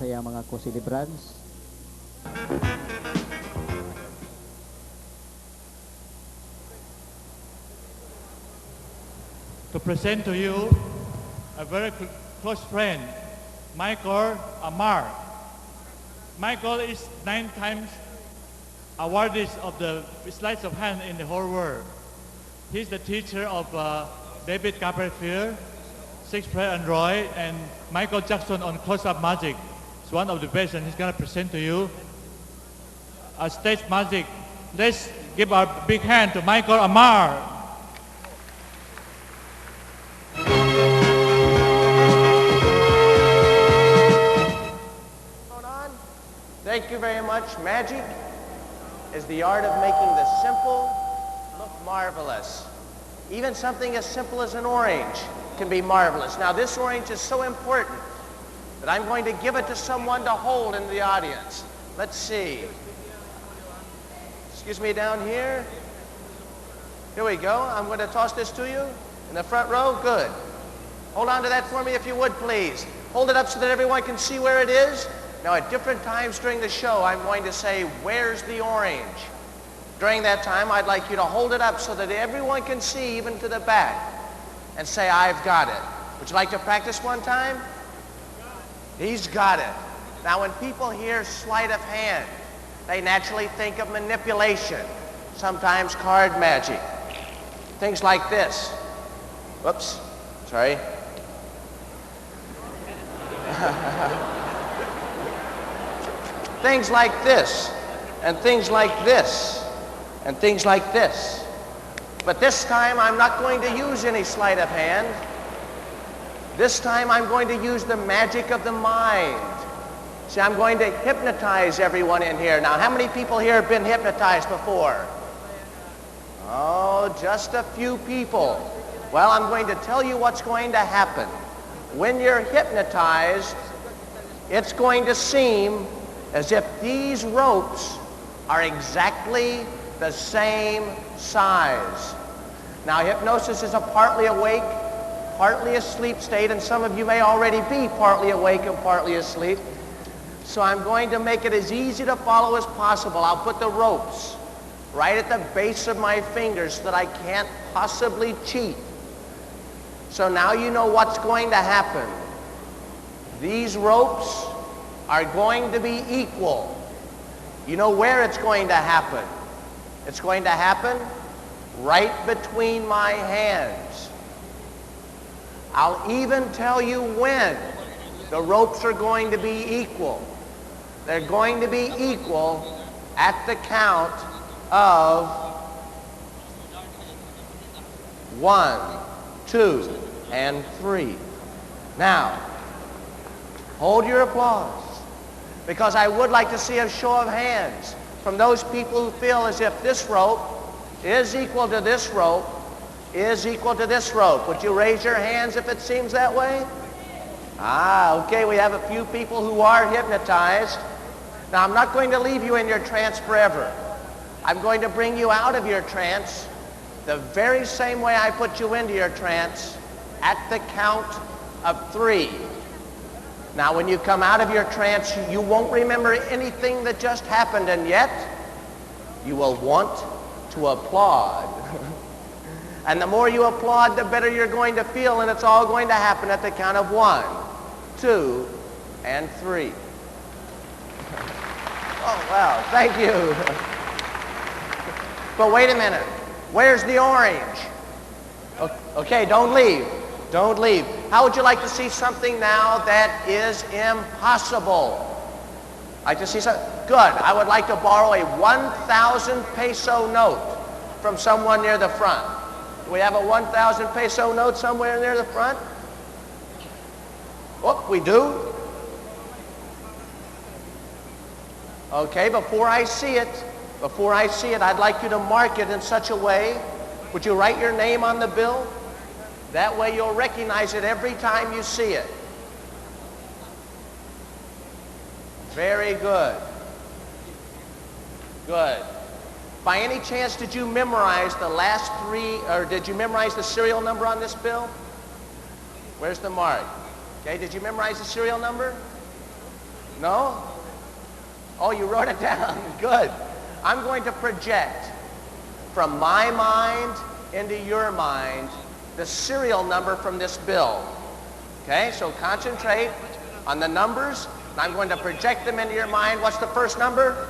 sa iyang mga co-celebrants. To present to you a very close friend, Michael Amar. Michael is 9 times awardee of the sleight of hand in the whole world. He's the teacher of David Copperfield, Six Fred and Roy, and Michael Jackson on close-up magic. It's one of the best, and he's going to present to you a stage magic. Let's give a big hand to Michael Amar. Thank you very much. Magic is the art of making the simple look marvelous. Even something as simple as an orange can be marvelous. Now, this orange is so important that I'm going to give it to someone to hold in the audience. Let's see. Excuse me, down here. Here we go. I'm going to toss this to you. In the front row, good. Hold on to that for me if you would, please. Hold it up so that everyone can see where it is. Now, at different times during the show, I'm going to say, where's the orange? During that time, I'd like you to hold it up so that everyone can see, even to the back, and say, I've got it. Would you like to practice one time? He's got it. Now, when people hear sleight of hand, they naturally think of manipulation, sometimes card magic. Things like this. Whoops, sorry. Things like this, and things like this, and things like this. But this time, I'm not going to use any sleight of hand. This time, I'm going to use the magic of the mind. See, I'm going to hypnotize everyone in here. Now, how many people here have been hypnotized before? Oh, just a few people. Well, I'm going to tell you what's going to happen. When you're hypnotized, it's going to seem as if these ropes are exactly the same size. Now, hypnosis is a partly awake, partly asleep state, and some of you may already be partly awake and partly asleep. So I'm going to make it as easy to follow as possible. I'll put the ropes right at the base of my fingers so that I can't possibly cheat. So now you know what's going to happen. These ropes are going to be equal. You know where it's going to happen. It's going to happen right between my hands. I'll even tell you when the ropes are going to be equal. They're going to be equal at the count of 1, 2, and 3. Now, hold your applause, because I would like to see a show of hands from those people who feel as if this rope is equal to this rope, is equal to this rope. Would you raise your hands if it seems that way? Ah, okay, we have a few people who are hypnotized. Now, I'm not going to leave you in your trance forever. I'm going to bring you out of your trance the very same way I put you into your trance, at the count of 3. Now, when you come out of your trance, you won't remember anything that just happened, and yet you will want to applaud. And the more you applaud, the better you're going to feel, and it's all going to happen at the count of 1, 2, and 3. Oh, well, thank you. But wait a minute. Where's the orange? Okay, don't leave. Don't leave. How would you like to see something now that is impossible? Like to see something? Good. I would like to borrow a 1,000 peso note from someone near the front. Do we have a 1,000 peso note somewhere near the front? Oh, we do? Okay, before I see it, I'd like you to mark it in such a way. Would you write your name on the bill? That way you'll recognize it every time you see it. Very good. Good. By any chance, did you memorize the last 3, or did you memorize the serial number on this bill? Where's the mark? Okay, did you memorize the serial number? No? Oh, you wrote it down. Good. I'm going to project from my mind into your mind the serial number from this bill. Okay, so concentrate on the numbers, and I'm going to project them into your mind. What's the first number?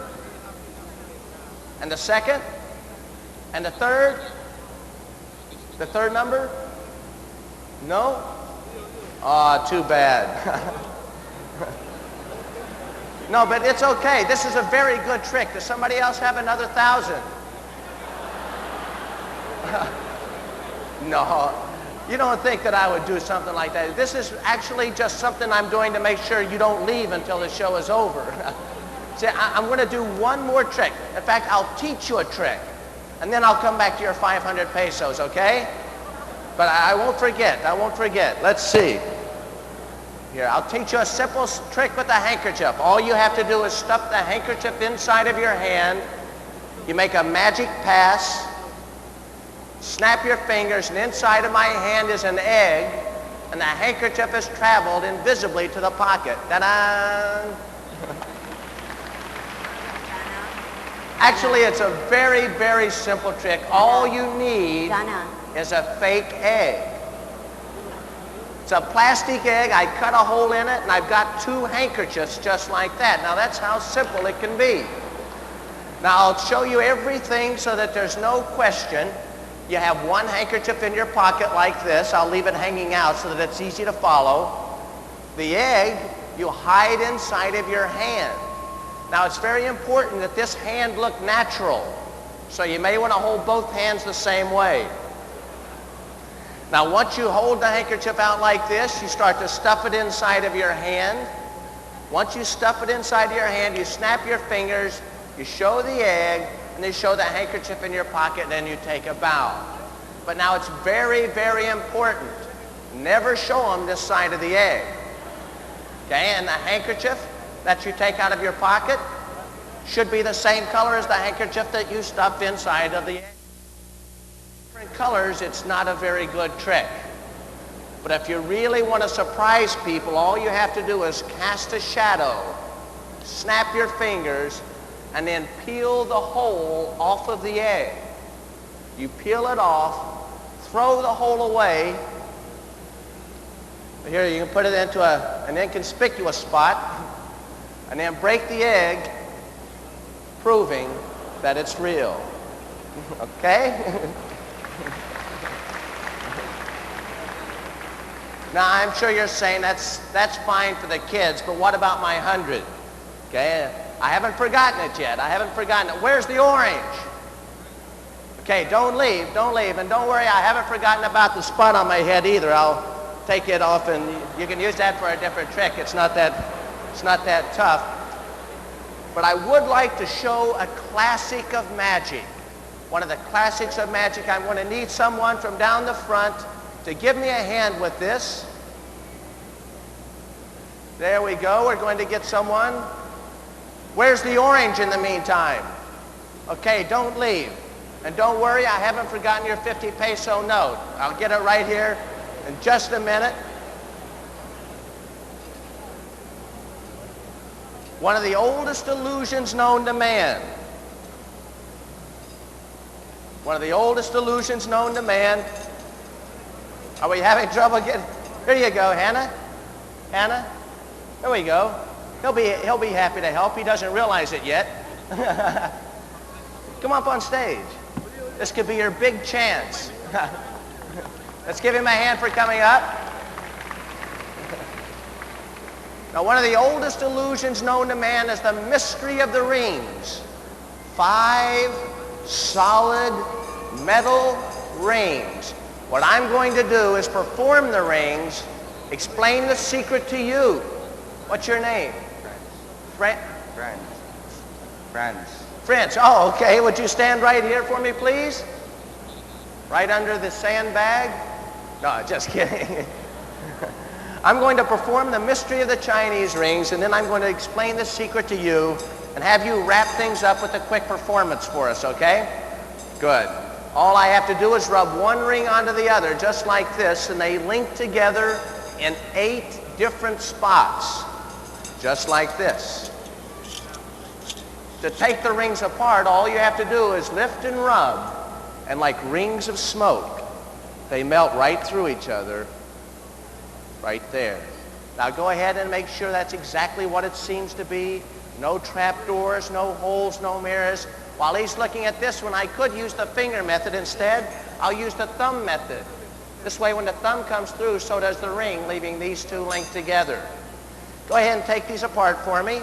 And the second? And the third? The third number? No? Oh, too bad. No, but it's okay. This is a very good trick. Does somebody else have another 1,000? No, you don't think that I would do something like that. This is actually just something I'm doing to make sure you don't leave until the show is over. See, I'm going to do one more trick. In fact, I'll teach you a trick, and then I'll come back to your 500 pesos, okay? But I won't forget. I won't forget. Let's see. Here, I'll teach you a simple trick with a handkerchief. All you have to do is stuff the handkerchief inside of your hand. You make a magic pass. Snap your fingers, and inside of my hand is an egg, and the handkerchief has traveled invisibly to the pocket. Ta-da! Actually, it's a very, very simple trick. All you need is a fake egg. It's a plastic egg. I cut a hole in it, and I've got 2 handkerchiefs just like that. Now, that's how simple it can be. Now, I'll show you everything so that there's no question. You have 1 handkerchief in your pocket like this. I'll leave it hanging out so that it's easy to follow. The egg, you hide inside of your hand. Now, it's very important that this hand look natural. So you may want to hold both hands the same way. Now, once you hold the handkerchief out like this, you start to stuff it inside of your hand. Once you stuff it inside of your hand, you snap your fingers, you show the egg, and then show the handkerchief in your pocket, and then you take a bow. But now it's very, very important. Never show them this side of the egg. Okay, and the handkerchief that you take out of your pocket should be the same color as the handkerchief that you stuffed inside of the egg. Different colors, it's not a very good trick. But if you really want to surprise people, all you have to do is cast a shadow, snap your fingers, and then peel the hole off of the egg. You peel it off, throw the hole away. Here, you can put it into an inconspicuous spot, and then break the egg, proving that it's real. Okay? Now, I'm sure you're saying that's fine for the kids, but what about my 100? Okay, I haven't forgotten it yet. I haven't forgotten it. Where's the orange? Okay, don't leave, and don't worry, I haven't forgotten about the spot on my head either. I'll take it off, and you can use that for a different trick. It's not that tough. But I would like to show a classic of magic. One of the classics of magic. I'm going to need someone from down the front to give me a hand with this. There we go. We're going to get someone. Where's the orange in the meantime? Okay, don't leave. And don't worry, I haven't forgotten your 50 peso note. I'll get it right here in just a minute. One of the oldest illusions known to man. One of the oldest illusions known to man. Are we having trouble getting? Here you go, Hannah. Hannah, there we go. He'll be happy to help. He doesn't realize it yet. Come up on stage. This could be your big chance. Let's give him a hand for coming up. Now, one of the oldest illusions known to man is the mystery of the rings. 5 solid metal rings. What I'm going to do is perform the rings, explain the secret to you. What's your name? Franz. Franz. Oh, okay. Would you stand right here for me, please? Right under the sandbag? No, just kidding. I'm going to perform the mystery of the Chinese rings, and then I'm going to explain the secret to you and have you wrap things up with a quick performance for us, okay? Good. All I have to do is rub one ring onto the other, just like this, and they link together in 8 different spots. just like this. To take the rings apart, all you have to do is lift and rub, and like rings of smoke, they melt right through each other, right there. Now go ahead and make sure that's exactly what it seems to be. No trapdoors, no holes, no mirrors. While he's looking at this one, I could use the finger method instead. I'll use the thumb method. This way, when the thumb comes through, so does the ring, leaving these two linked together. Go ahead and take these apart for me.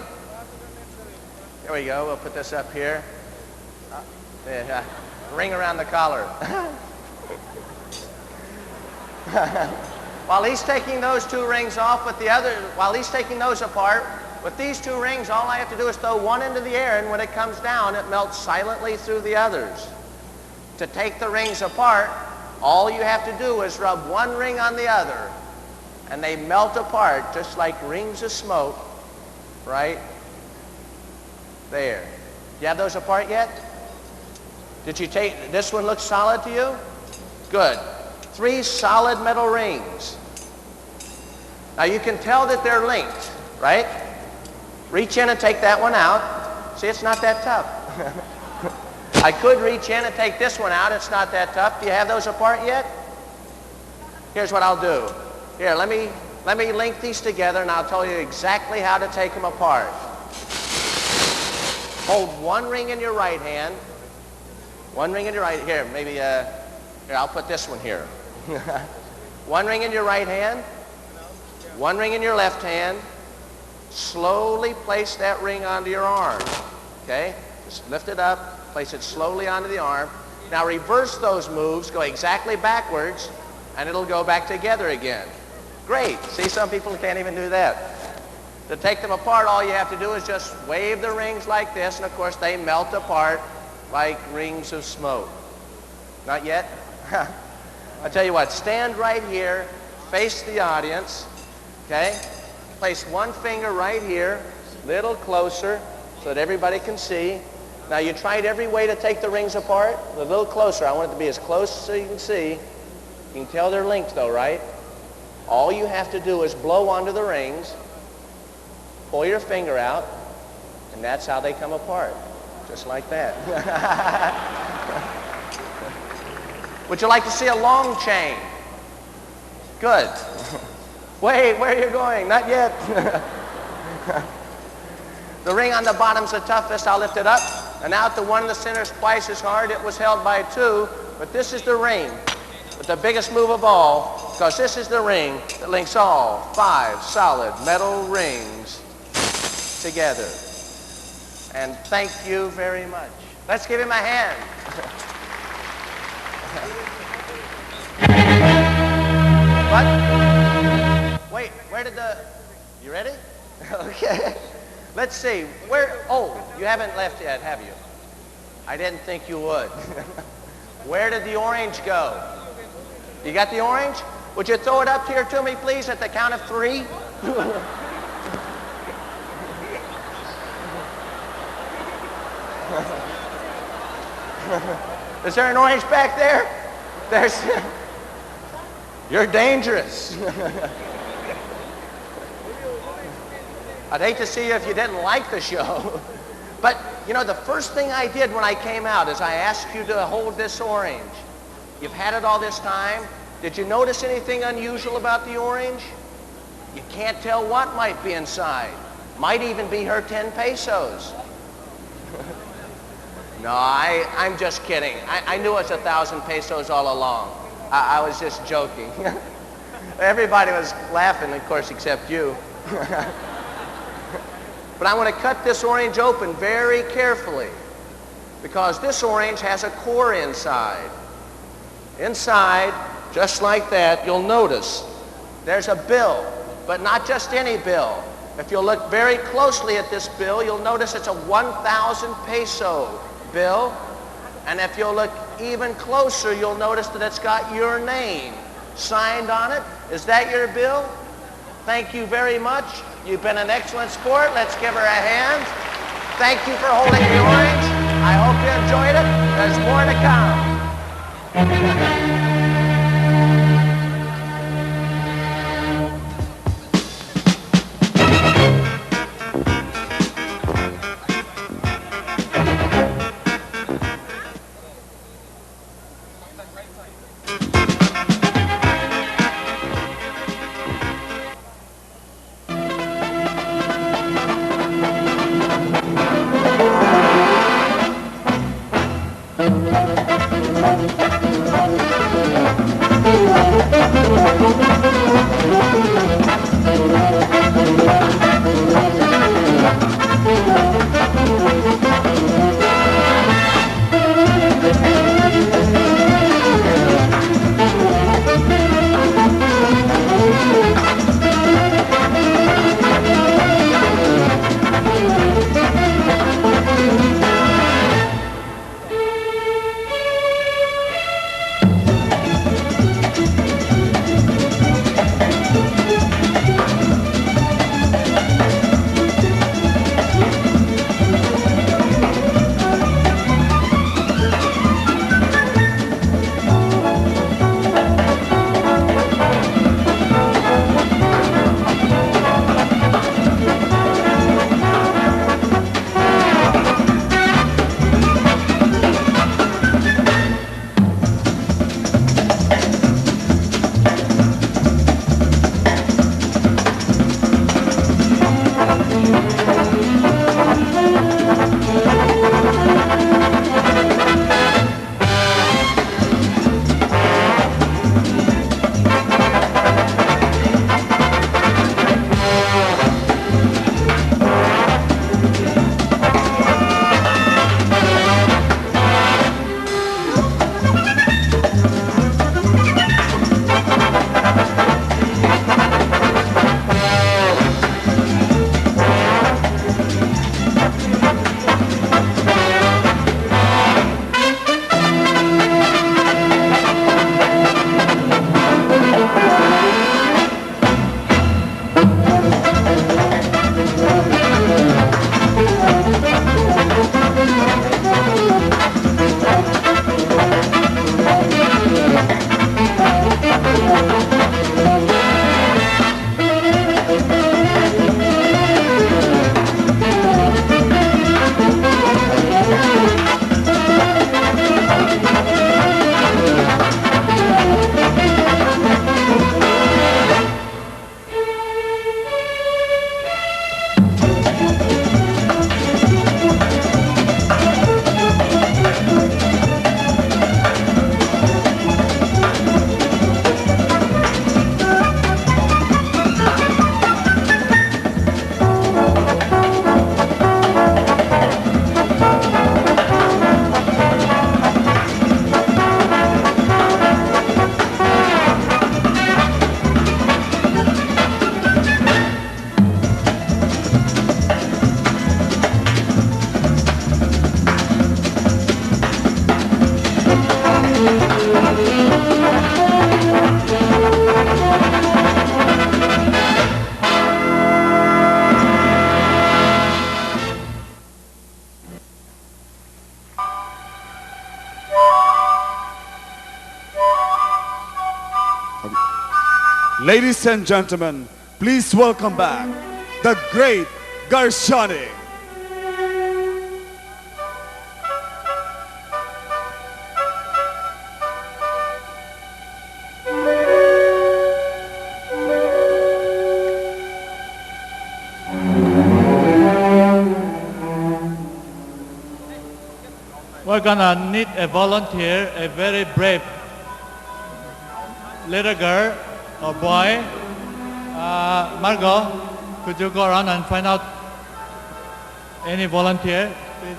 There we go. We'll put this up here. Ring around the collar. While he's taking those two rings off with the other, while he's taking those apart, with these two rings, all I have to do is throw one into the air, and when it comes down, it melts silently through the others. To take the rings apart, all you have to do is rub one ring on the other, and they melt apart just like rings of smoke, right there. You have those apart yet? Did you take, this one looks solid to you? Good. 3 solid metal rings. Now you can tell that they're linked, right? Reach in and take that one out. See, it's not that tough. I could reach in and take this one out. It's not that tough. Do you have those apart yet? Here's what I'll do. Here, let me link these together, and I'll tell you exactly how to take them apart. Hold one ring in your right hand. One ring in your right, here, maybe, here, I'll put this one here. One ring in your right hand. One ring in your left hand. Slowly place that ring onto your arm, okay? Just lift it up, place it slowly onto the arm. Now reverse those moves, go exactly backwards, and it'll go back together again. Great. See, some people can't even do that. To take them apart, all you have to do is just wave the rings like this, and of course they melt apart like rings of smoke. Not yet? I'll tell you what, stand right here, face the audience, okay? Place one finger right here, little closer, so that everybody can see. Now you tried every way to take the rings apart. A little closer. I want it to be as close so you can see. You can tell they're linked though, right? All you have to do is blow onto the rings, pull your finger out, and that's how they come apart. Just like that. Would you like to see a long chain? Good. Wait, where are you going? Not yet. The ring on the bottom's the toughest. I'll lift it up. And out the one in the center is twice as hard. It was held by 2. But this is the ring with the biggest move of all, because this is the ring that links all 5 solid metal rings together. And thank you very much. Let's give him a hand. What? Wait, where did the... You ready? Okay. Let's see. Where... Oh, you haven't left yet, have you? I didn't think you would. Where did the orange go? You got the orange? Would you throw it up here to me, please, at the count of 3? Is there an orange back there? There's... You're dangerous. I'd hate to see you if you didn't like the show. But, you know, the first thing I did when I came out is I asked you to hold this orange. You've had it all this time. Did you notice anything unusual about the orange? You can't tell what might be inside. Might even be her 10 pesos. No, I'm just kidding. I knew it was 1,000 pesos all along. I was just joking. Everybody was laughing, of course, except you. But I want to cut this orange open very carefully, because this orange has a core inside. Inside, just like that, you'll notice there's a bill, but not just any bill. If you'll look very closely at this bill, you'll notice it's a 1,000 peso bill. And if you'll look even closer, you'll notice that it's got your name signed on it. Is that your bill? Thank you very much. You've been an excellent sport. Let's give her a hand. Thank you for holding the orange. I hope you enjoyed it. There's more to come. Ladies and gentlemen, please welcome back the great Garciani. We're gonna need a volunteer, a very brave little girl or boy. Margot, could you go around and find out any volunteer, please?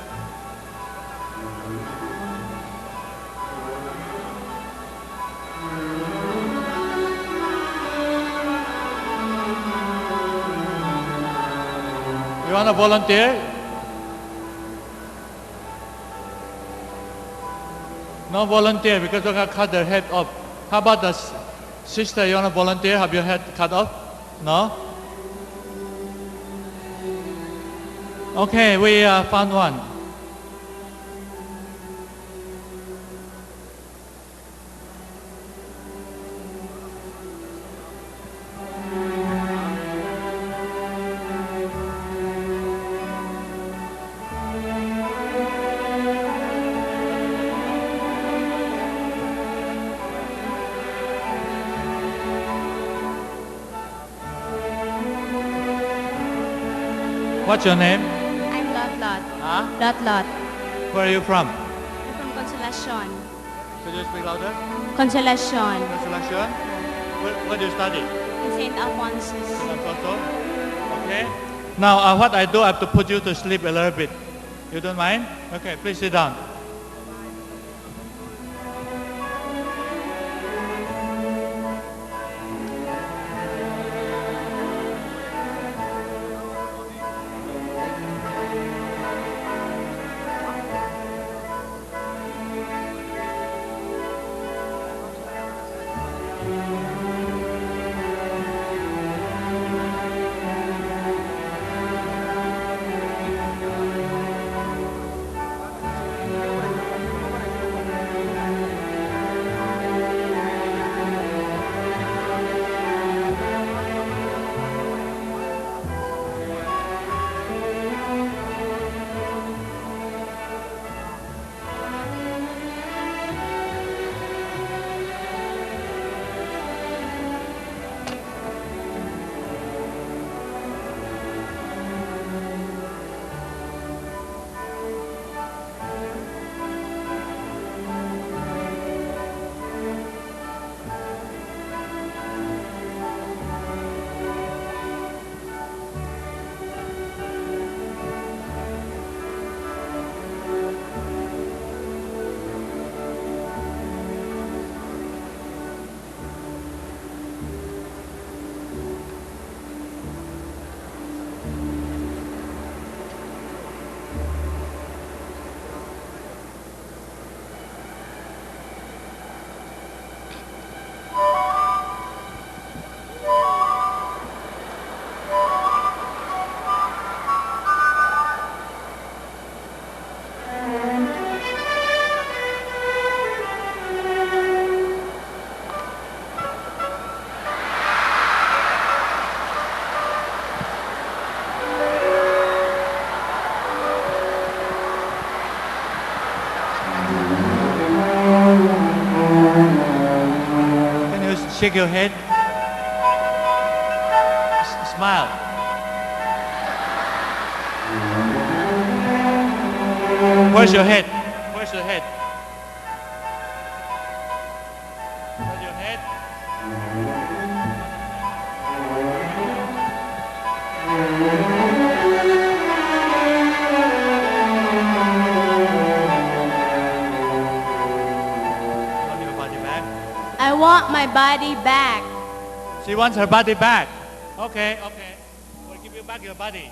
You want to volunteer? No volunteer because we're going to cut their head off. How about the sister? You want to volunteer? Have your head cut off? No? Okay, we found one. What's your name? I'm Lot Lot. Huh? Lot Lot. Where are you from? I'm from Consolacion. Could you speak louder? Consolacion. Consolation? Where do you study? In St. Alphonsus. Alfonso? Okay. Now, what I do, I have to put you to sleep a little bit. You don't mind? Okay, please sit down. Shake your head. Smile. Where's your head? Where's your head? Where's your head? Want your body back? I want my body back. She wants her body back. Okay, okay. We'll give you back your body.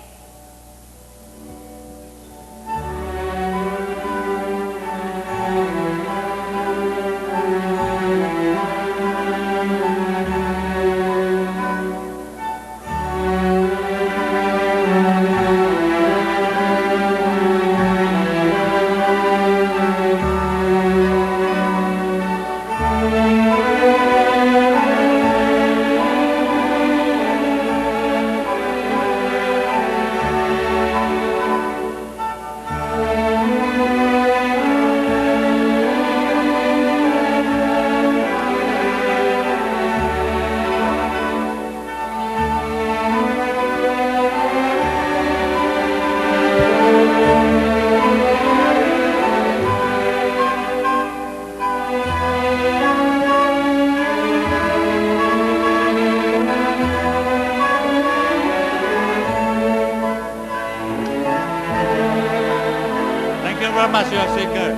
very much, your singer.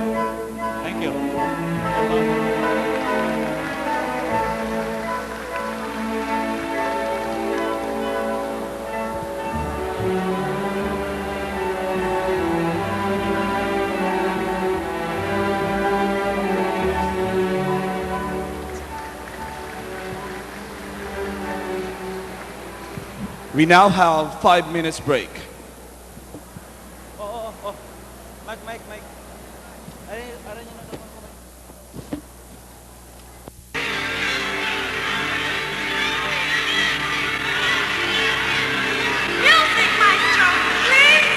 Thank you. We now have 5 minutes break. Mike. Music maestro, please.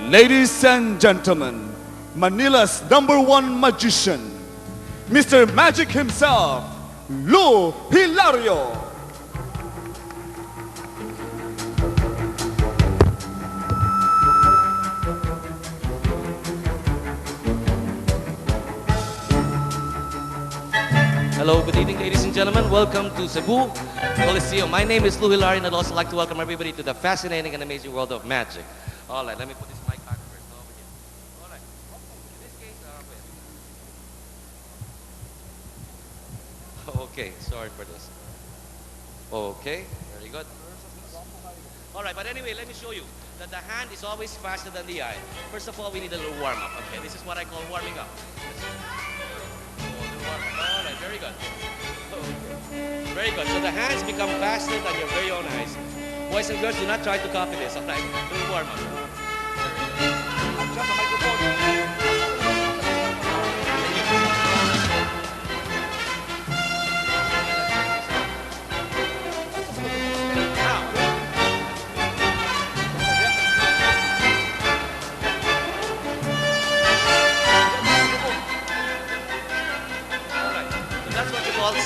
Ladies and gentlemen, Manila's #1 magician, Mr. Magic himself, Lou Hilario. Hello, good evening, ladies and gentlemen. Welcome to Cebu Coliseum. My name is Lou Hilario, and I'd also like to welcome everybody to the fascinating and amazing world of magic. All right, let me put this mic back first over here. All right. In this case, wait. Okay, sorry for this. Okay, very good. All right, but anyway, let me show you that the hand is always faster than the eye. First of all, we need a little warm up. Okay, this is what I call warming up. All right, very good. Okay. Very good. So the hands become faster than your very own eyes. Boys and girls, do not try to copy this. All right, little warm up. Adjust the microphone.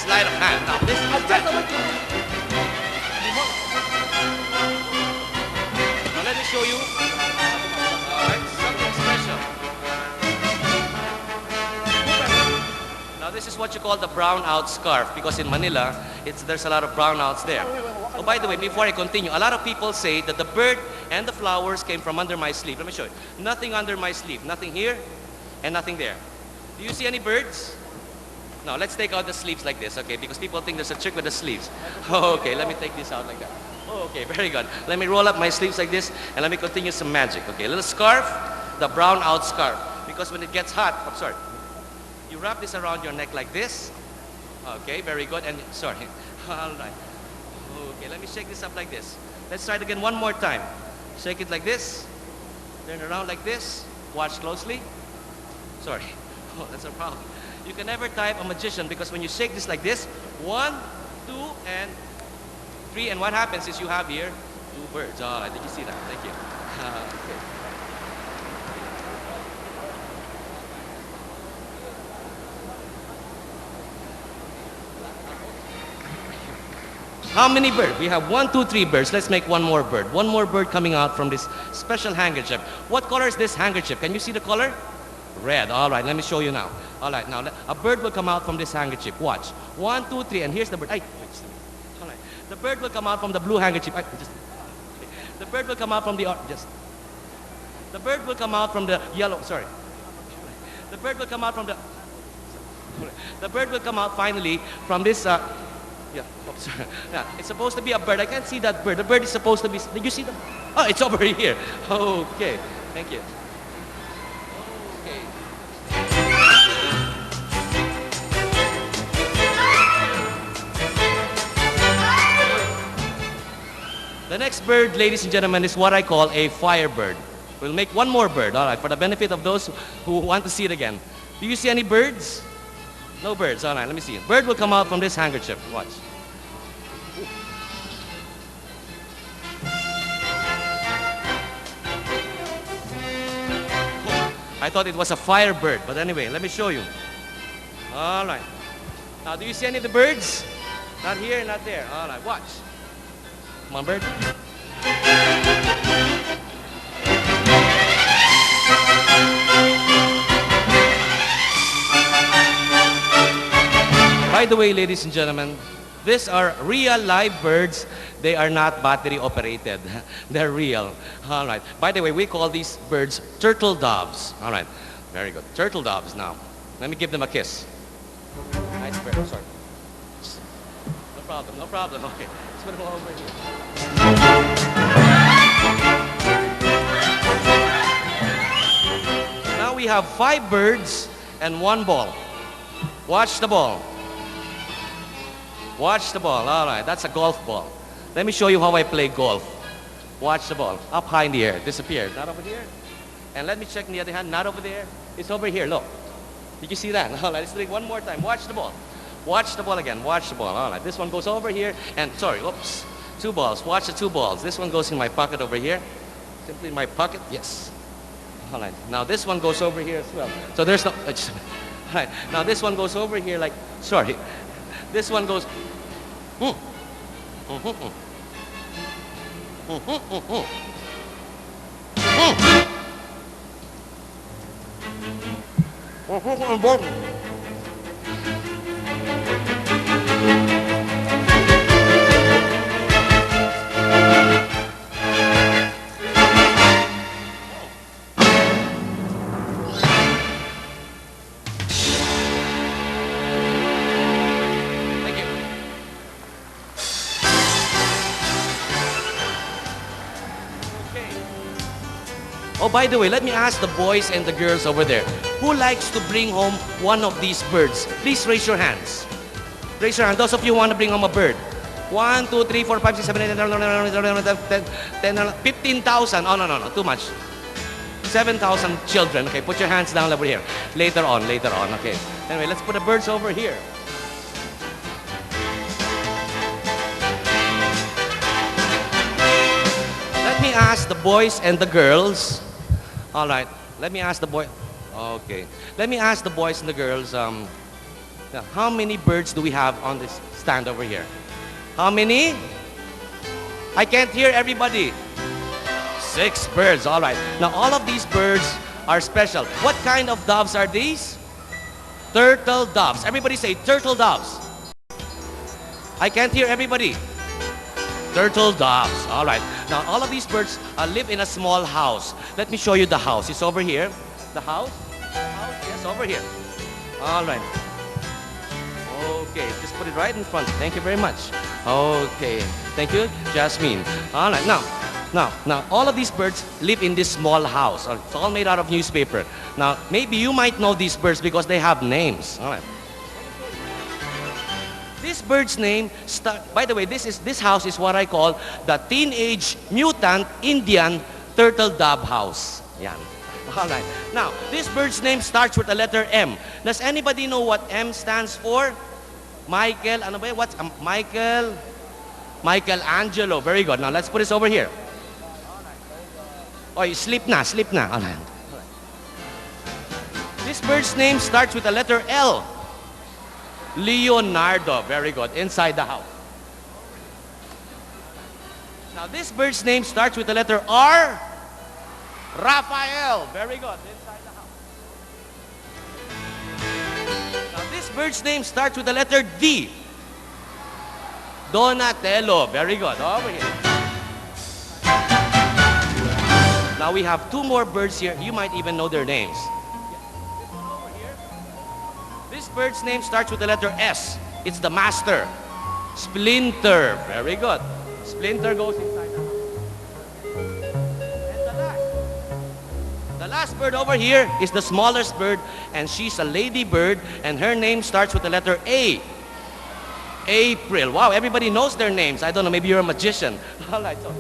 Sleight of hand. Now this is now let me show you something special. Now this is what you call the brown out scarf, because in Manila there's a lot of brownouts there. Oh, by the way, before I continue, a lot of people say that the bird and the flowers came from under my sleeve. Let me show you. Nothing under my sleeve. Nothing here and nothing there. Do you see any birds? Now, let's take out the sleeves like this, okay? Because people think there's a trick with the sleeves. Okay, let me take this out like that. Okay, very good. Let me roll up my sleeves like this, and let me continue some magic, okay? Little scarf, the brown out scarf. Because when it gets hot, I'm sorry, you wrap this around your neck like this. Okay, very good. And, sorry, all right. Okay, let me shake this up like this. Let's try it again one more time. Shake it like this. Turn around like this. Watch closely. Sorry. Oh, that's a problem. You can never type a magician, because when you shake this like this, 1, 2, and 3, and what happens is you have here 2 birds. All right, did you see that? Thank you. Okay. How many birds? We have 1, 2, 3 birds. Let's make one more bird. One more bird coming out from this special handkerchief. What color is this handkerchief? Can you see the color? Red. All right, let me show you now. All right, now a bird will come out from this handkerchief. Watch. 1, 2, 3, and here's the bird. Ay, wait, just a minute. All right. The bird will come out from the blue handkerchief. Ay, just, okay. The bird will come out from the The bird will come out from the yellow. Sorry. The bird will come out from the. The bird will come out finally from this. Yeah. Oh, sorry. Yeah. It's supposed to be a bird. I can't see that bird. The bird is supposed to be. Did you see them? Oh, it's over here. Okay. Thank you. The next bird, ladies and gentlemen, is what I call a firebird. We'll make one more bird, all right, for the benefit of those who want to see it again. Do you see any birds? No birds, all right, let me see. Bird will come out from this handkerchief. Watch. I thought it was a firebird, but anyway, let me show you. All right. Now, do you see any of the birds? Not here, not there. All right, watch. Come on, bird. By the way, ladies and gentlemen, these are real live birds. They are not battery operated. They're real. All right. By the way, we call these birds turtle doves. All right. Very good. Turtle doves now. Let me give them a kiss. Nice bird. Sorry. No problem. No problem. Okay. Let's put them all over here. Now we have 5 birds and 1 ball. Watch the ball. Watch the ball. All right, that's a golf ball. Let me show you how I play golf. Watch the ball. Up high in the air. Disappeared. Not over here. And let me check on the other hand. Not over there. It's over here. Look. Did you see that? All right, let's do it one more time. Watch the ball. Watch the ball again. Watch the ball. All right, this one goes over here. And, sorry, oops. 2 balls. Watch the 2 balls. This one goes in my pocket over here. Simply in my pocket. Yes. All right. Now this one goes over here as well. So there's no. All right. Now this one goes over here like. Sorry. This one goes. Mm. Mm-hmm, mm. Mm-hmm, mm-hmm. Mm. Thank you. Okay. Oh, by the way, let me ask the boys and the girls over there. Who likes to bring home one of these birds? Please raise your hands. Raise your hand. Those of you who want to bring home a bird. 1, 2, 3, 4, 5, 6, 7, 8, 10, 15,000. Oh, no, too much. 7,000 children. Okay, put your hands down over here. Later on. Okay. Anyway, let's put the birds over here. Let me ask the boys and the girls. All right. Let me ask the boy. Okay. Let me ask the boys and the girls. How many birds do we have on this stand over here? How many? I can't hear everybody. 6 birds. All right. Now all of these birds are special. What kind of doves are these? Turtle doves. Everybody say turtle doves. I can't hear everybody. Turtle doves. All right. Now, all of these birds live in a small house. Let me show you the house. It's over here. The house? Yes, over here. All right. Okay, just put it right in front. Thank you very much. Okay. Thank you, Jasmine. All right. Now, all of these birds live in this small house. It's all made out of newspaper. Now, maybe you might know these birds because they have names. All right. This bird's name, by the way, this house is what I call the Teenage Mutant Indian Turtle Dove House. Yan. All right. Now, this bird's name starts with the letter M. Does anybody know what M stands for? Michael, ano ba yun? What's Michael? Michelangelo. Very good. Now, let's put this over here. Oh, sleep na. All right. This bird's name starts with the letter L. Leonardo. Very good. Inside the house. Now, this bird's name starts with the letter R. Raphael. Very good. Inside the house. Now, this bird's name starts with the letter D. Donatello. Very good. Over here. Now, we have 2 more birds here. You might even know their names. This bird's name starts with the letter S. It's the master. Splinter. Very good. Splinter goes inside the house. And the last bird over here is the smallest bird, and she's a lady bird, and her name starts with the letter A. April. Wow, everybody knows their names. I don't know, maybe you're a magician. All right, so.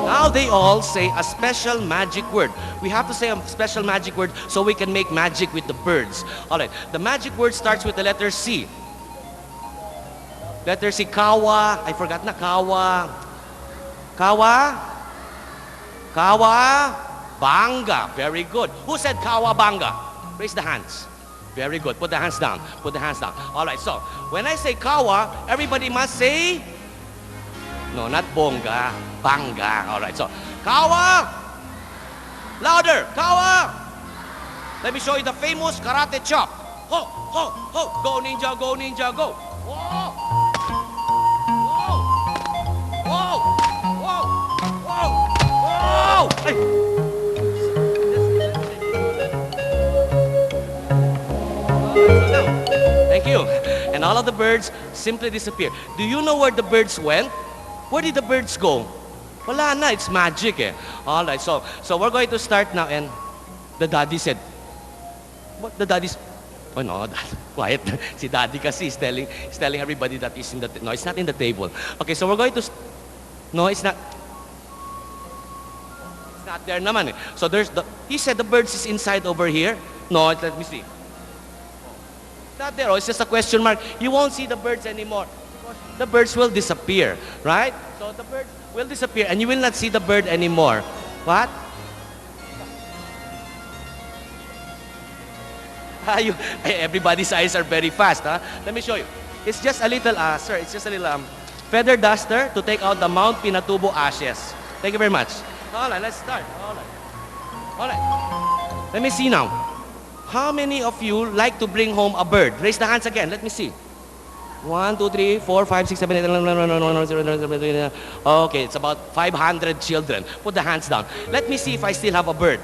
Now they all say a special magic word. We have to say a special magic word so we can make magic with the birds. All right. The magic word starts with the letter C. Letter C. Kawa. I forgot na. Kawa. Banga. Very good. Who said Kawa Banga? Raise the hands. Very good. Put the hands down. Put the hands down. All right. So when I say Kawa, everybody must say. No, not bonga, banga. All right, so, kawa! Louder, kawa! Let me show you the famous karate chop. Ho, ho, ho, go ninja, go ninja, go. Whoa! Whoa! Whoa! Whoa! Whoa! Hey. Thank you. And all of the birds simply disappear. Do you know where the birds went? Where did the birds go? Wala na, it's magic eh. All right, so we're going to start now, and the daddy said, what the daddy's, oh no, quiet. Si daddy kasi is telling everybody that is in the, no, it's not in the table. Okay, so we're going to, no, it's not there naman eh. So he said the birds is inside over here. No, let me see. It's not there, oh, it's just a question mark. You won't see the birds anymore. the birds will disappear, right? So the bird will disappear and you will not see the bird anymore. What? Everybody's eyes are very fast, huh? Let me show you. It's just a little, sir, it's just a little feather duster to take out the Mount Pinatubo ashes. Thank you very much. All right, let's start. All right. All right. Let me see now. How many of you like to bring home a bird? Raise the hands again. Let me see. 1, 2, 3, 4, 5, 6, 7, 8, okay, it's about 500 children. Put the hands down. Let me see if I still have a bird.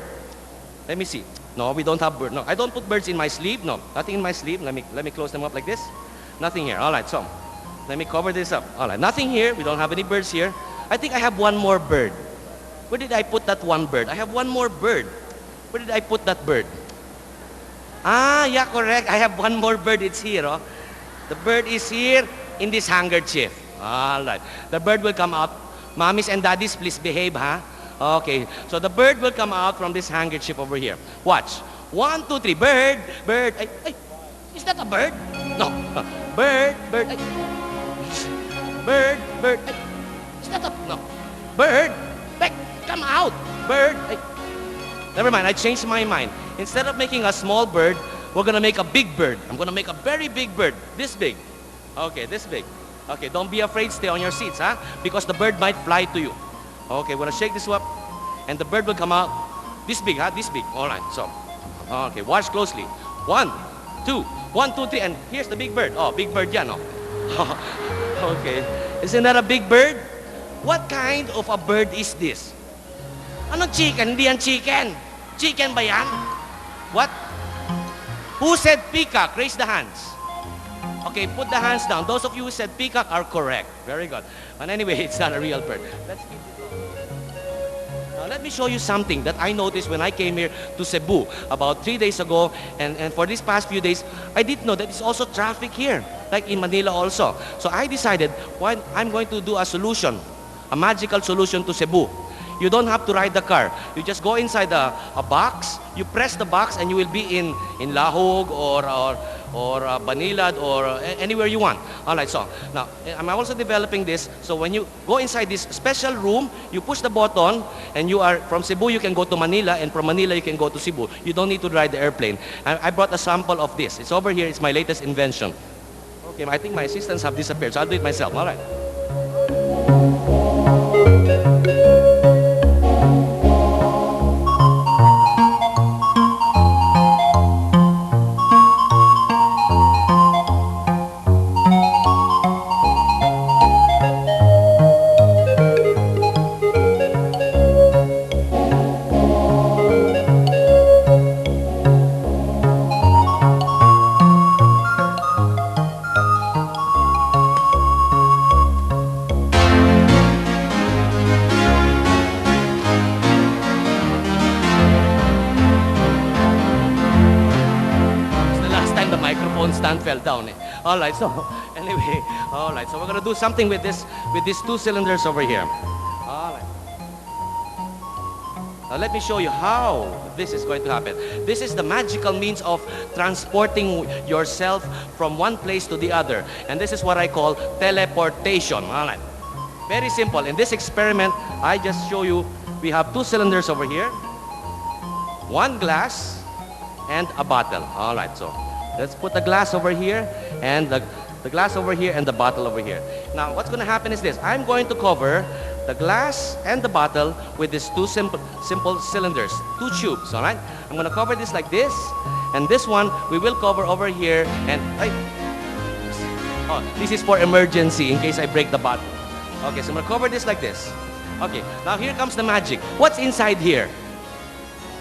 Let me see. No, we don't have bird. No, I don't put birds in my sleeve. No, nothing in my sleeve. Let me close them up like this. Nothing here. All right, so let me cover this up. All right, nothing here. We don't have any birds here. I think I have one more bird. Where did I put that one bird? I have one more bird. Where did I put that bird? Ah, yeah, correct. I have one more bird. It's here. Oh. The bird is here in this handkerchief. All right. The bird will come out. Mommies and daddies, please behave, huh? Okay. So the bird will come out from this handkerchief over here. Watch. 1, 2, 3. Bird, bird. Ay, is that a bird? No. Bird, bird. Ay. Bird, bird. Ay. Is that a... No. Bird. Ay, come out. Bird. Ay. Never mind. I changed my mind. Instead of making a small bird, we're gonna make a big bird. I'm gonna make a very big bird. This big. Okay, this big. Okay, don't be afraid. Stay on your seats, huh? Because the bird might fly to you. Okay, we're gonna shake this up, and the bird will come out. This big, huh? This big. All right, so. Okay, watch closely. 1, 2, 1, 2, 3, and here's the big bird. Oh, big bird yan, oh. Okay. Isn't that a big bird? What kind of a bird is this? Ano chicken? Hindi yan chicken. Chicken ba yan? What? Who said peacock? Raise the hands. Okay, put the hands down. Those of you who said peacock are correct. Very good. But anyway, it's not a real bird. Let's keep it going. Now, let me show you something that I noticed when I came here to Cebu about 3 days ago. And for these past few days, I didn't know that it's also traffic here, like in Manila also. So I decided, why I'm going to do a solution, a magical solution to Cebu. You don't have to ride the car. You just go inside a box, you press the box, and you will be in Lahog or Banilad or anywhere you want. All right, so now I'm also developing this. So when you go inside this special room, you push the button, and you are from Cebu, you can go to Manila, and from Manila, you can go to Cebu. You don't need to ride the airplane. I brought a sample of this. It's over here. It's my latest invention. Okay, I think my assistants have disappeared, so I'll do it myself. All right. Stand fell down. All right, so anyway, all right, so we're gonna do something with these 2 cylinders over here. All right. Now let me show you how this is going to happen. This is the magical means of transporting yourself from one place to the other, and this is what I call teleportation. All right, very simple. In this experiment, I just show you. We have 2 cylinders over here, 1 glass, and a bottle. All right, so. Let's put the glass over here, and the glass over here, and the bottle over here. Now, what's going to happen is this. I'm going to cover the glass and the bottle with these 2 simple cylinders, 2 tubes, all right? I'm going to cover this like this, and this one we will cover over here, and this is for emergency in case I break the bottle. Okay, so I'm going to cover this like this. Okay, now here comes the magic. What's inside here?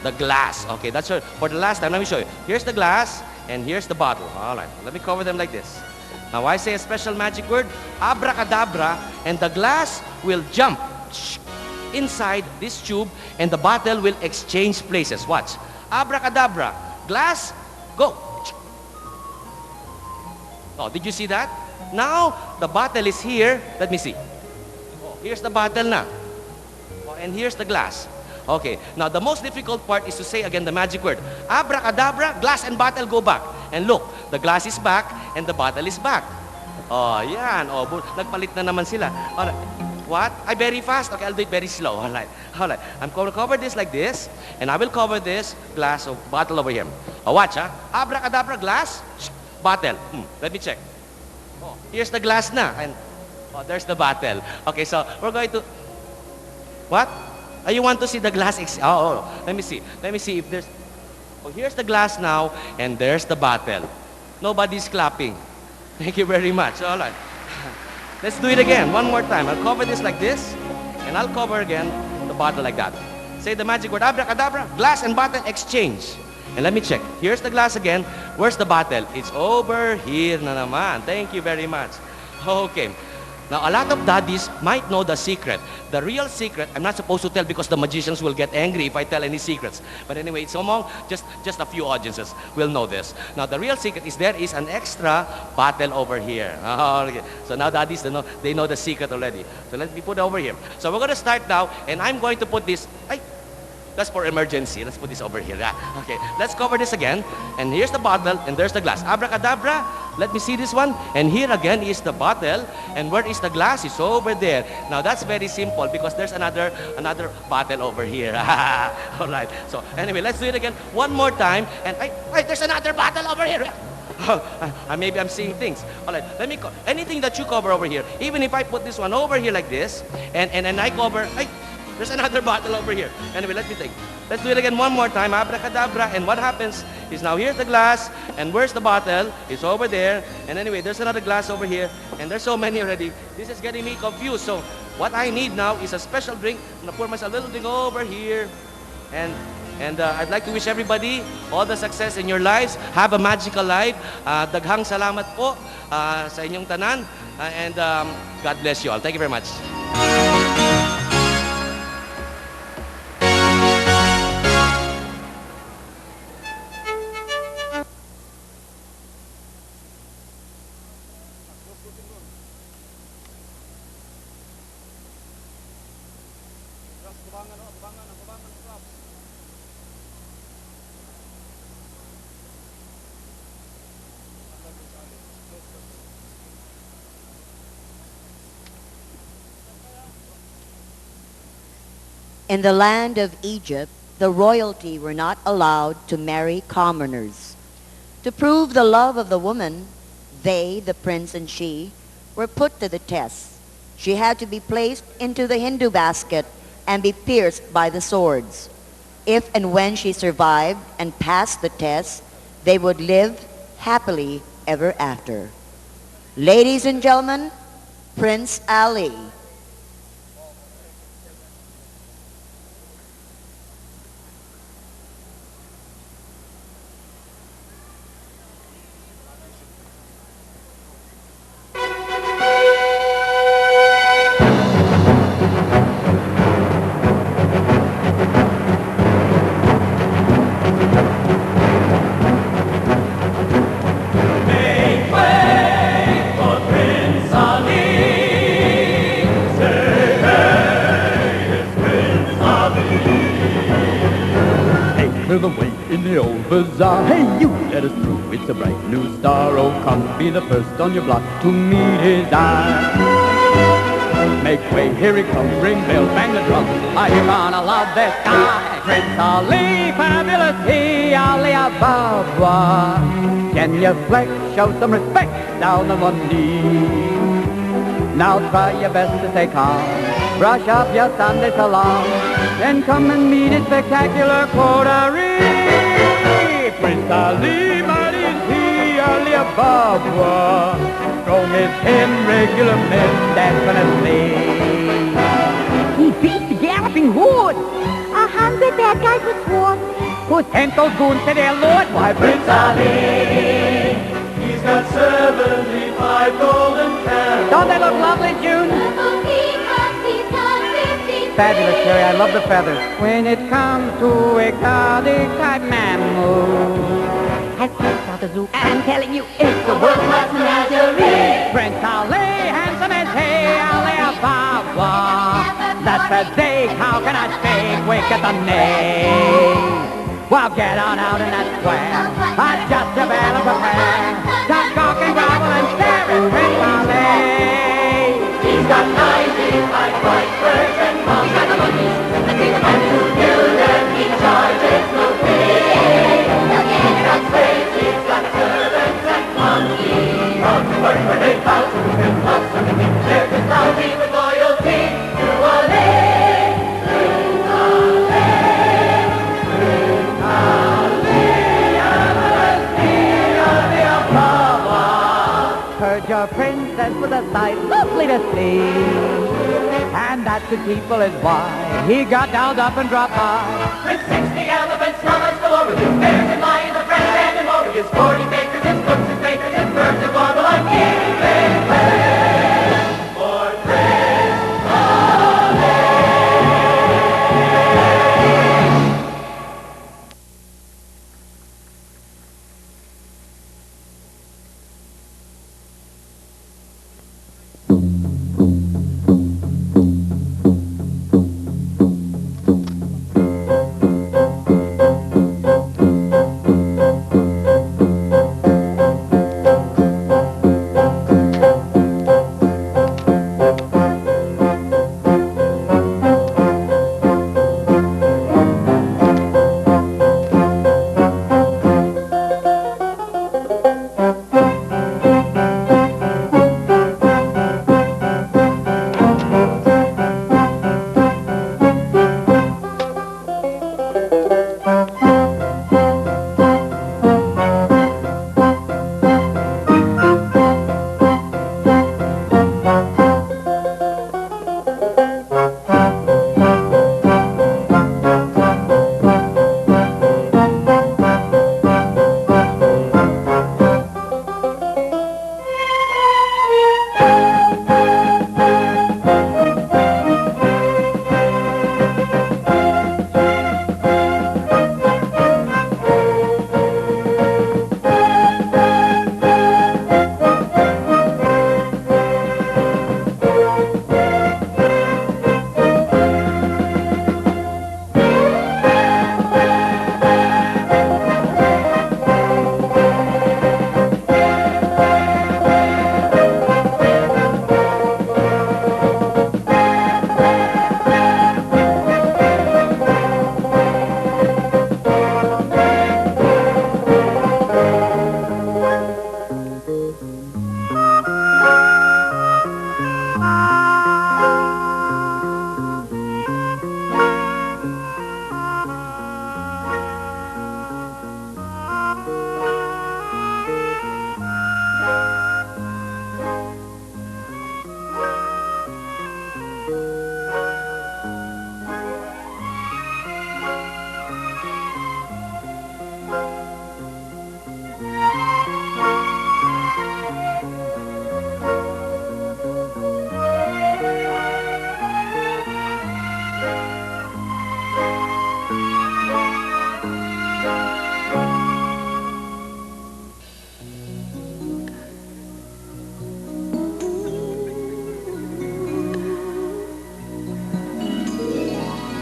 The glass. Okay, that's for the last time. Let me show you. Here's the glass. And here's the bottle. All right, let me cover them like this. Now I say a special magic word, abracadabra, and the glass will jump inside this tube, and the bottle will exchange places. Watch. Abracadabra, glass, go. Oh, did you see that? Now the bottle is here. Let me see. Oh, here's the bottle now. Oh, and here's the glass. Okay, now the most difficult part is to say again the magic word. Abracadabra, glass and bottle go back. And look, the glass is back and the bottle is back. Oh, yan. Oh, nagpalit na naman sila. Alright. What? I very fast. Okay, I'll do it very slow. Alright. Alright. I'm going to cover this like this, and I will cover this glass of bottle over here. Oh, watch, ha? Abracadabra, glass, bottle. Let me check. Oh, here's the glass na. And, oh, there's the bottle. Okay, so we're going to... What? Oh, you want to see the glass? Oh, let me see. Let me see if there's... Oh, here's the glass now, and there's the bottle. Nobody's clapping. Thank you very much. All right. Let's do it again. One more time. I'll cover this like this, and I'll cover again the bottle like that. Say the magic word, abracadabra, glass and bottle exchange. And let me check. Here's the glass again. Where's the bottle? It's over here na naman. Thank you very much. Okay. Now, a lot of daddies might know the secret. The real secret, I'm not supposed to tell because the magicians will get angry if I tell any secrets. But anyway, it's among just a few audiences will know this. Now, the real secret is there is an extra bottle over here. Okay. So now daddies, they know the secret already. So let me put it over here. So we're going to start now, and I'm going to put this... That's for emergency. Let's put this over here. Okay, let's cover this again. And here's the bottle, and there's the glass. Abracadabra, let me see this one. And here again is the bottle. And where is the glass? It's over there. Now, that's very simple because there's another bottle over here. All right. So, anyway, let's do it again one more time. And, there's another bottle over here. Maybe I'm seeing things. All right, let me anything that you cover over here. Even if I put this one over here like this, and I cover... There's another bottle over here. Anyway, let me think. Let's do it again one more time. Abracadabra. And what happens is now here's the glass. And where's the bottle? It's over there. And anyway, there's another glass over here. And there's so many already. This is getting me confused. So what I need now is a special drink. I'm going to pour myself a little drink over here. And I'd like to wish everybody all the success in your lives. Have a magical life. Daghang salamat po sa inyong tanan. And God bless you all. Thank you very much. In the land of Egypt, the royalty were not allowed to marry commoners. To prove the love of the woman, they, the prince and she, were put to the test. She had to be placed into the Hindu basket and be pierced by the swords. If and when she survived and passed the test, they would live happily ever after. Ladies and gentlemen, Prince Ali. The way in the old bazaar. Hey, you, let us through. It's a bright new star. Oh, come, be the first on your block to meet his eye. Make way, here he comes. Ring bells, bang the drum. You're gonna love this guy. Prince Ali, fabulous he, Ali Ababa. Can you flex? Show some respect down on one knee. Now try your best to stay calm. Brush up your Sunday salon. Then come and meet his spectacular coterie. Prince Ali, mighty is he, Ali Ababa. Strong is him, regular men definitely. He beats the galloping horse. 100 bad guys with swords. Who sent those goons to their lord? Why, Prince Ali, he's got 75 golden candles. Don't they look lovely, June? Fabulous, Sherry. I love the feathers. When it comes to exotic type mammals, I've checked out the zoo. I'm telling you, it's the world-class menagerie. Prince Ali, handsome as he, Ali Ababa. That's a dig. How can I speak? Wake at the knee. Well, get on out in that square. Adjust your bell and prepare. Stop, gawk and grovel and stare at Prince Ali. Heard your princess was a sight lovely to see, and that the people is why he got down up and dropped by. With 60 elephants, llamas galore, with his bears and lions, and friends and more, with his 40 bakers, his cooks and bakers, his birds and warble, I'm giving way for Prince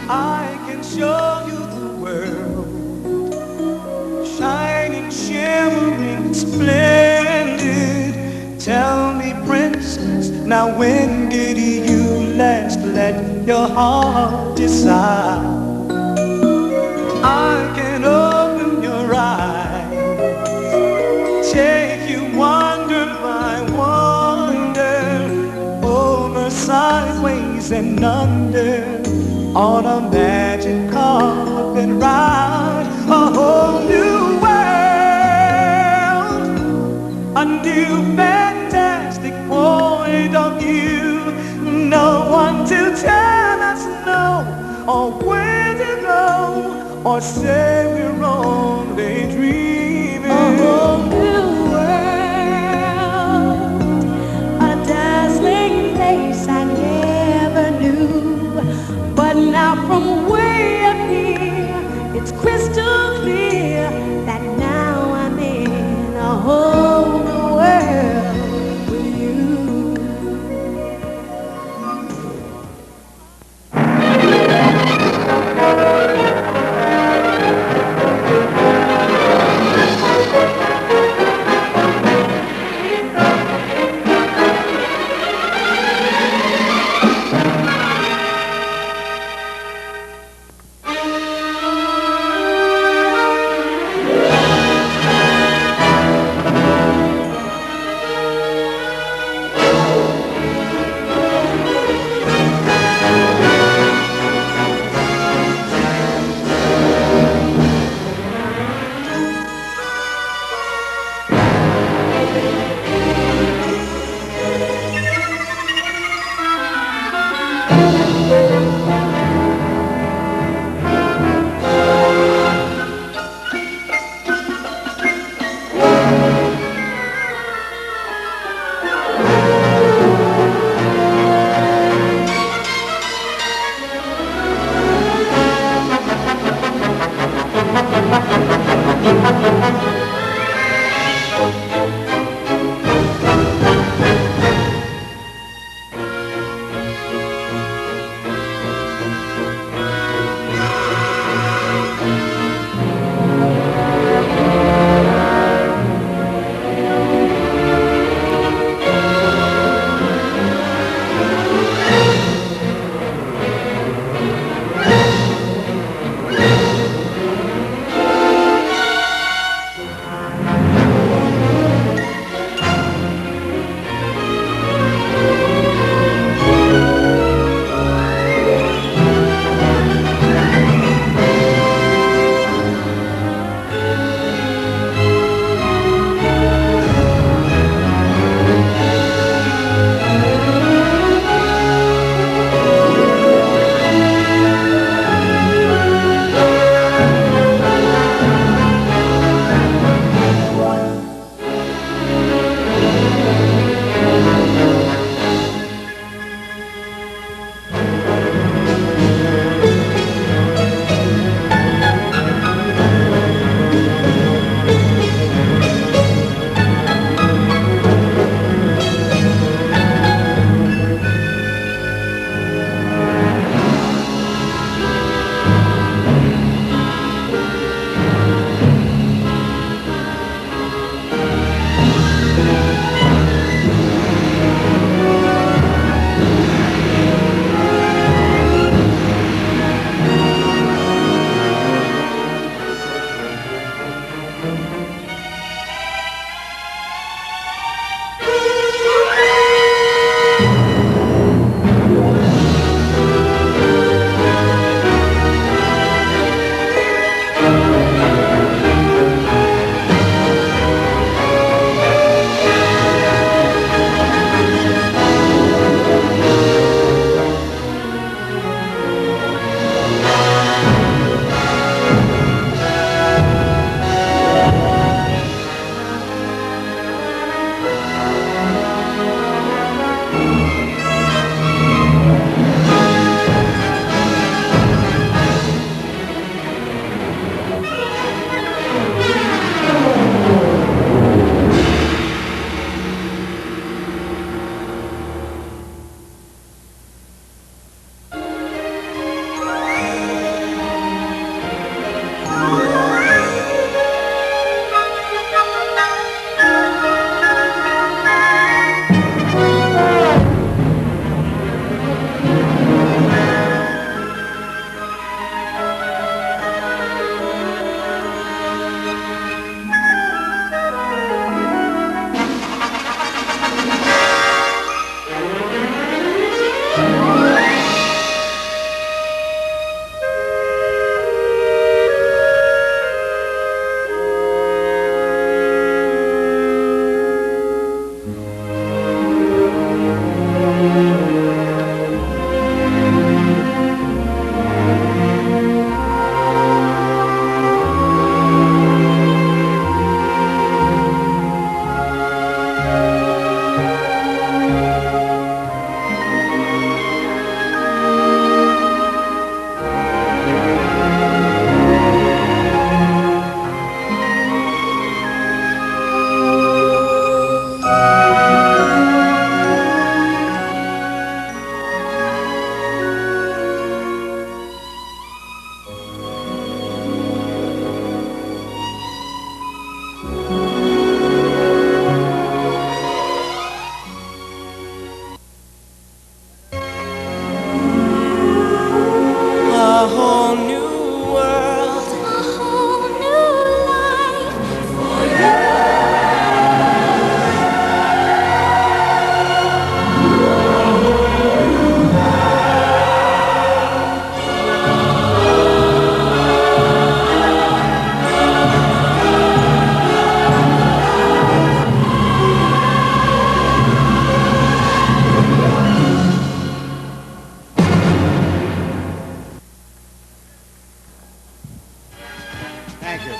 I can show you the world, shining, shimmering, splendid. Tell me, princess, now when did you last let your heart decide? I can open your eyes, take you wonder by wonder, over, sideways, and under, on a magic carpet ride, a whole new world, a new fantastic point of view. No one to tell us no, or where to go, or say we're only dreaming. A whole new world, a dazzling place I never knew. But now from way up here, it's crystal clear that now I'm in a whole new world with you.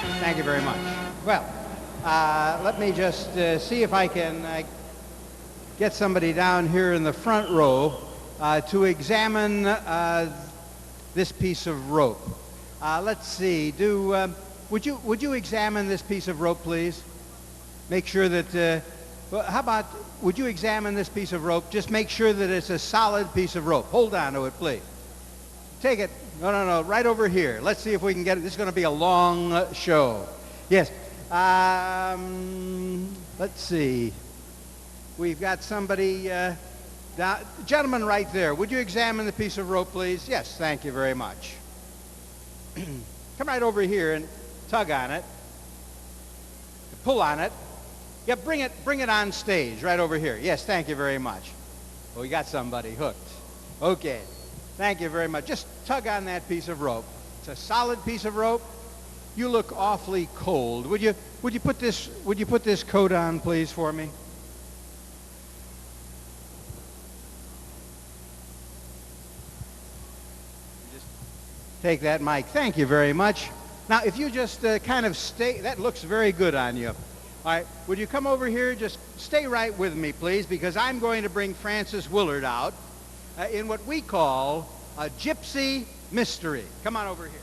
you. Thank you very much. Well, let me just see if I can get somebody down here in the front row to examine this piece of rope. Let's see. Would you examine this piece of rope, please? Make sure that. Well, how about? Would you examine this piece of rope? Just make sure that it's a solid piece of rope. Hold on to it, please. Take it. No. Right over here. Let's see if we can get it. This is going to be a long show. Yes. Let's see. We've got somebody. Gentleman right there. Would you examine the piece of rope, please? Yes. Thank you very much. Come right over here and tug on it. Pull on it. Yeah, bring it on stage right over here. Yes, thank you very much. Well, we got somebody hooked. Okay. Thank you very much. Just tug on that piece of rope. It's a solid piece of rope. You look awfully cold. Would you put this coat on, please, for me? Just take that mic. Thank you very much. Now, if you just kind of stay, that looks very good on you. All right, would you come over here? Just stay right with me, please, because I'm going to bring Francis Willard out in what we call a gypsy mystery. Come on over here.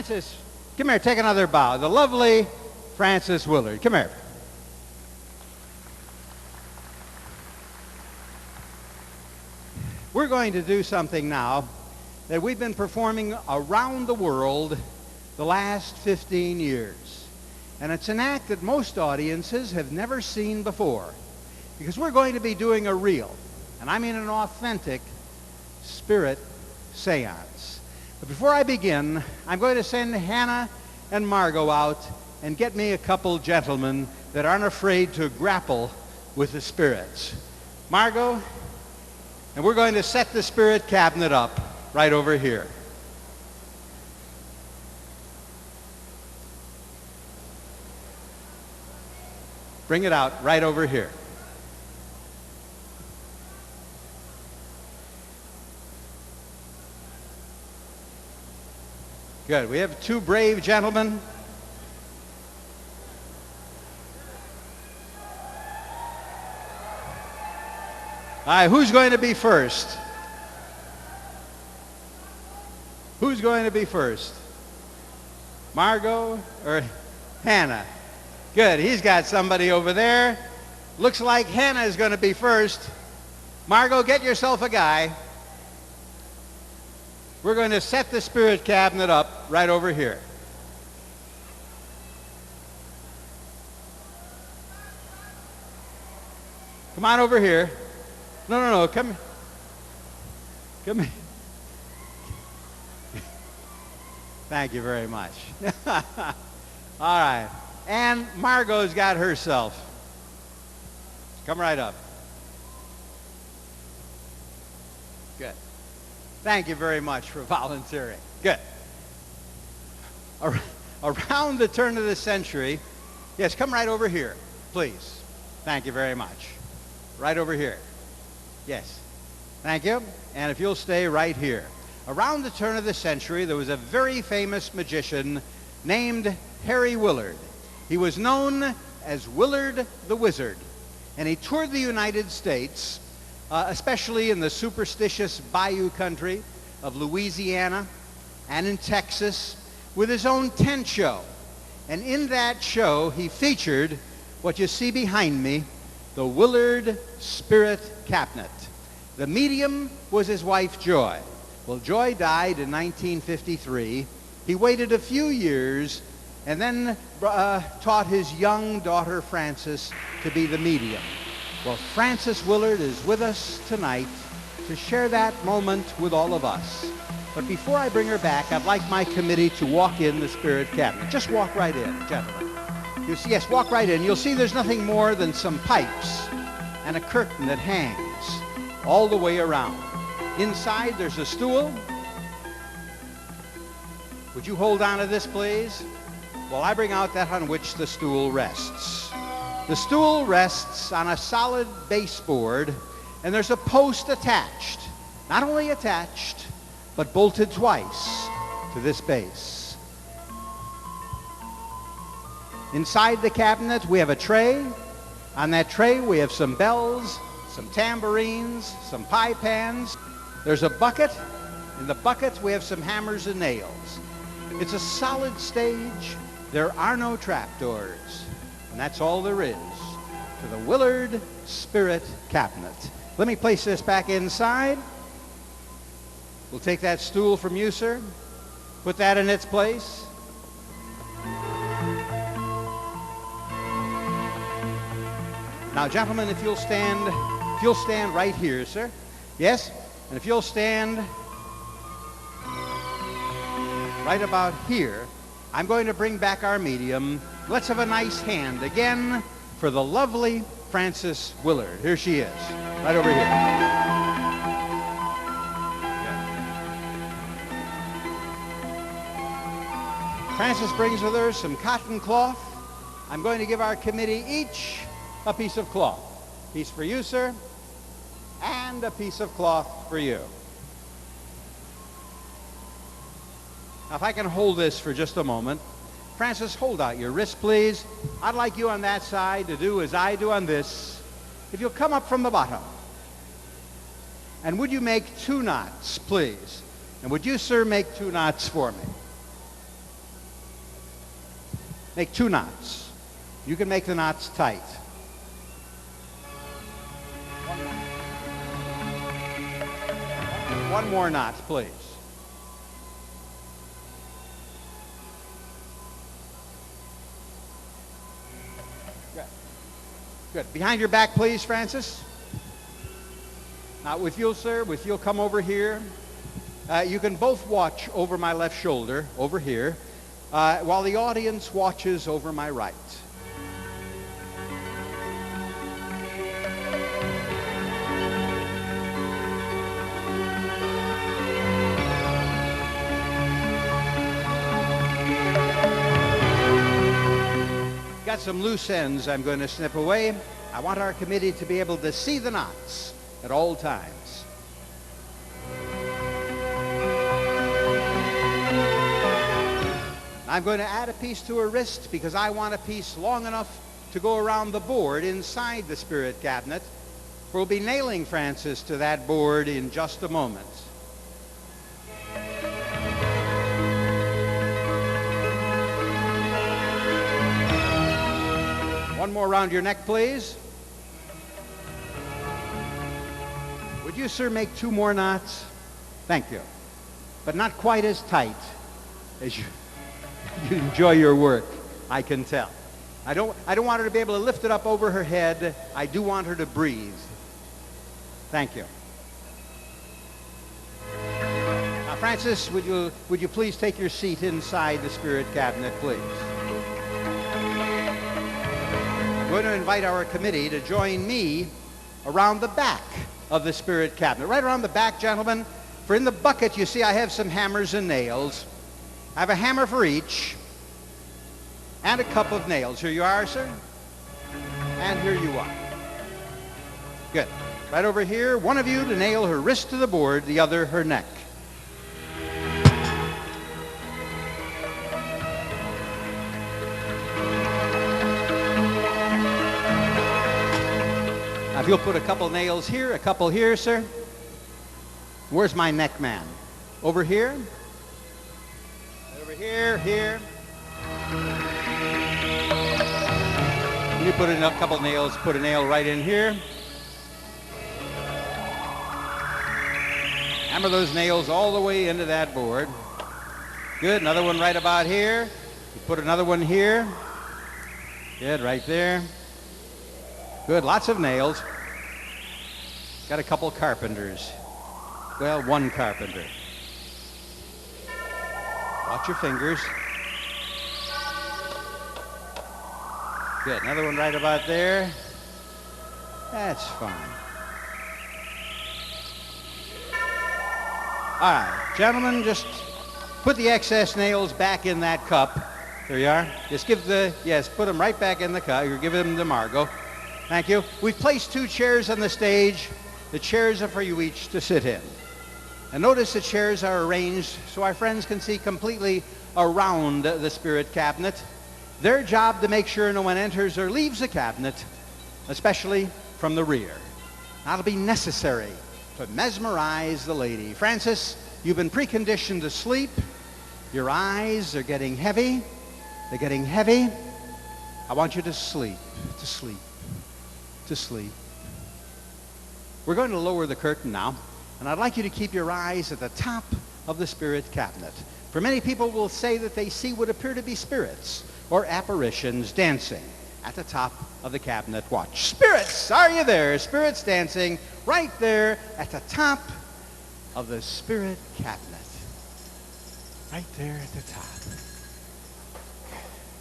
Frances, come here, take another bow. The lovely Frances Willard. Come here. We're going to do something now that we've been performing around the world the last 15 years. And it's an act that most audiences have never seen before, because we're going to be doing a real, and I mean an authentic, spirit seance. But before I begin, I'm going to send Hannah and Margot out and get me a couple gentlemen that aren't afraid to grapple with the spirits. Margot, and we're going to set the spirit cabinet up right over here. Bring it out right over here. Good. We have two brave gentlemen. All right, who's going to be first? Who's going to be first? Margot or Hannah? Good. He's got somebody over there. Looks like Hannah is going to be first. Margot, get yourself a guy. We're going to set the spirit cabinet up right over here. Come on over here. No, come here. Thank you very much. All right. And Margot's got herself. Come right up. Good. Thank you very much for volunteering. Good. Around the turn of the century, yes, come right over here, please. Thank you very much. Right over here. Yes. Thank you. And if you'll stay right here. Around the turn of the century, there was a very famous magician named Harry Willard. He was known as Willard the Wizard, and he toured the United States, especially in the superstitious bayou country of Louisiana and in Texas, with his own tent show. And in that show, he featured what you see behind me, the Willard Spirit Cabinet. The medium was his wife, Joy. Well, Joy died in 1953. He waited a few years and then taught his young daughter, Frances, to be the medium. Well, Frances Willard is with us tonight to share that moment with all of us. But before I bring her back, I'd like my committee to walk in the spirit cabinet. Just walk right in, gentlemen. You see, yes, walk right in. You'll see there's nothing more than some pipes and a curtain that hangs all the way around. Inside, there's a stool. Would you hold on to this, please? While I bring out that on which the stool rests. The stool rests on a solid baseboard, and there's a post attached. Not only attached, but bolted twice to this base. Inside the cabinet, we have a tray. On that tray, we have some bells, some tambourines, some pie pans. There's a bucket. In the bucket, we have some hammers and nails. It's a solid stage. There are no trapdoors. And that's all there is to the Willard Spirit Cabinet. Let me place this back inside. We'll take that stool from you, sir. Put that in its place. Now, gentlemen, if you'll stand right here, sir. Yes? And if you'll stand right about here, I'm going to bring back our medium. Let's have a nice hand again for the lovely Frances Willard. Here she is, right over here. Frances brings with her some cotton cloth. I'm going to give our committee each a piece of cloth. A piece for you, sir, and a piece of cloth for you. Now, if I can hold this for just a moment. Frances, hold out your wrist, please. I'd like you on that side to do as I do on this. If you'll come up from the bottom. And would you make 2 knots, please? And would you, sir, make 2 knots for me? Make 2 knots. You can make the knots tight. 1 more knot, please. Good. Good. Behind your back, please, Francis. Now, if you'll, sir, if you'll come over here. You can both watch over my left shoulder, over here, while the audience watches over my right. Got some loose ends I'm going to snip away. I want our committee to be able to see the knots at all times. I'm going to add a piece to her wrist because I want a piece long enough to go around the board inside the spirit cabinet. We'll be nailing Francis to that board in just a moment. One more around your neck, please. Would you, sir, make 2 more knots? Thank you. But not quite as tight as you enjoy your work, I can tell. I don't want her to be able to lift it up over her head. I do want her to breathe. Thank you. Now, Francis, would you please take your seat inside the spirit cabinet, please? I'm going to invite our committee to join me around the back of the spirit cabinet. Right around the back, gentlemen. For in the bucket, you see I have some hammers and nails. I have a hammer for each and a cup of nails. Here you are, sir. And here you are. Good. Right over here, one of you to nail her wrist to the board, the other her neck. Now, if you'll put a couple nails here, a couple here, sir. Where's my neck man? Over here? Over here, here. You put in a couple nails, put a nail right in here. Hammer those nails all the way into that board. Good, another one right about here. You put another one here. Good, right there. Good, lots of nails. Got a couple carpenters. Well, one carpenter. Watch your fingers. Good, another one right about there. That's fine. All right, gentlemen, just put the excess nails back in that cup. There you are. Just put them right back in the cup. You're giving them to Margot. Thank you. We've placed 2 chairs on the stage. The chairs are for you each to sit in. And notice the chairs are arranged so our friends can see completely around the spirit cabinet. Their job to make sure no one enters or leaves the cabinet, especially from the rear. That'll be necessary to mesmerize the lady. Francis, you've been preconditioned to sleep. Your eyes are getting heavy. They're getting heavy. I want you to sleep, to sleep, to sleep. We're going to lower the curtain now, and I'd like you to keep your eyes at the top of the spirit cabinet. For many people will say that they see what appear to be spirits or apparitions dancing at the top of the cabinet. Watch. Spirits, are you there? Spirits dancing right there at the top of the spirit cabinet. Right there at the top.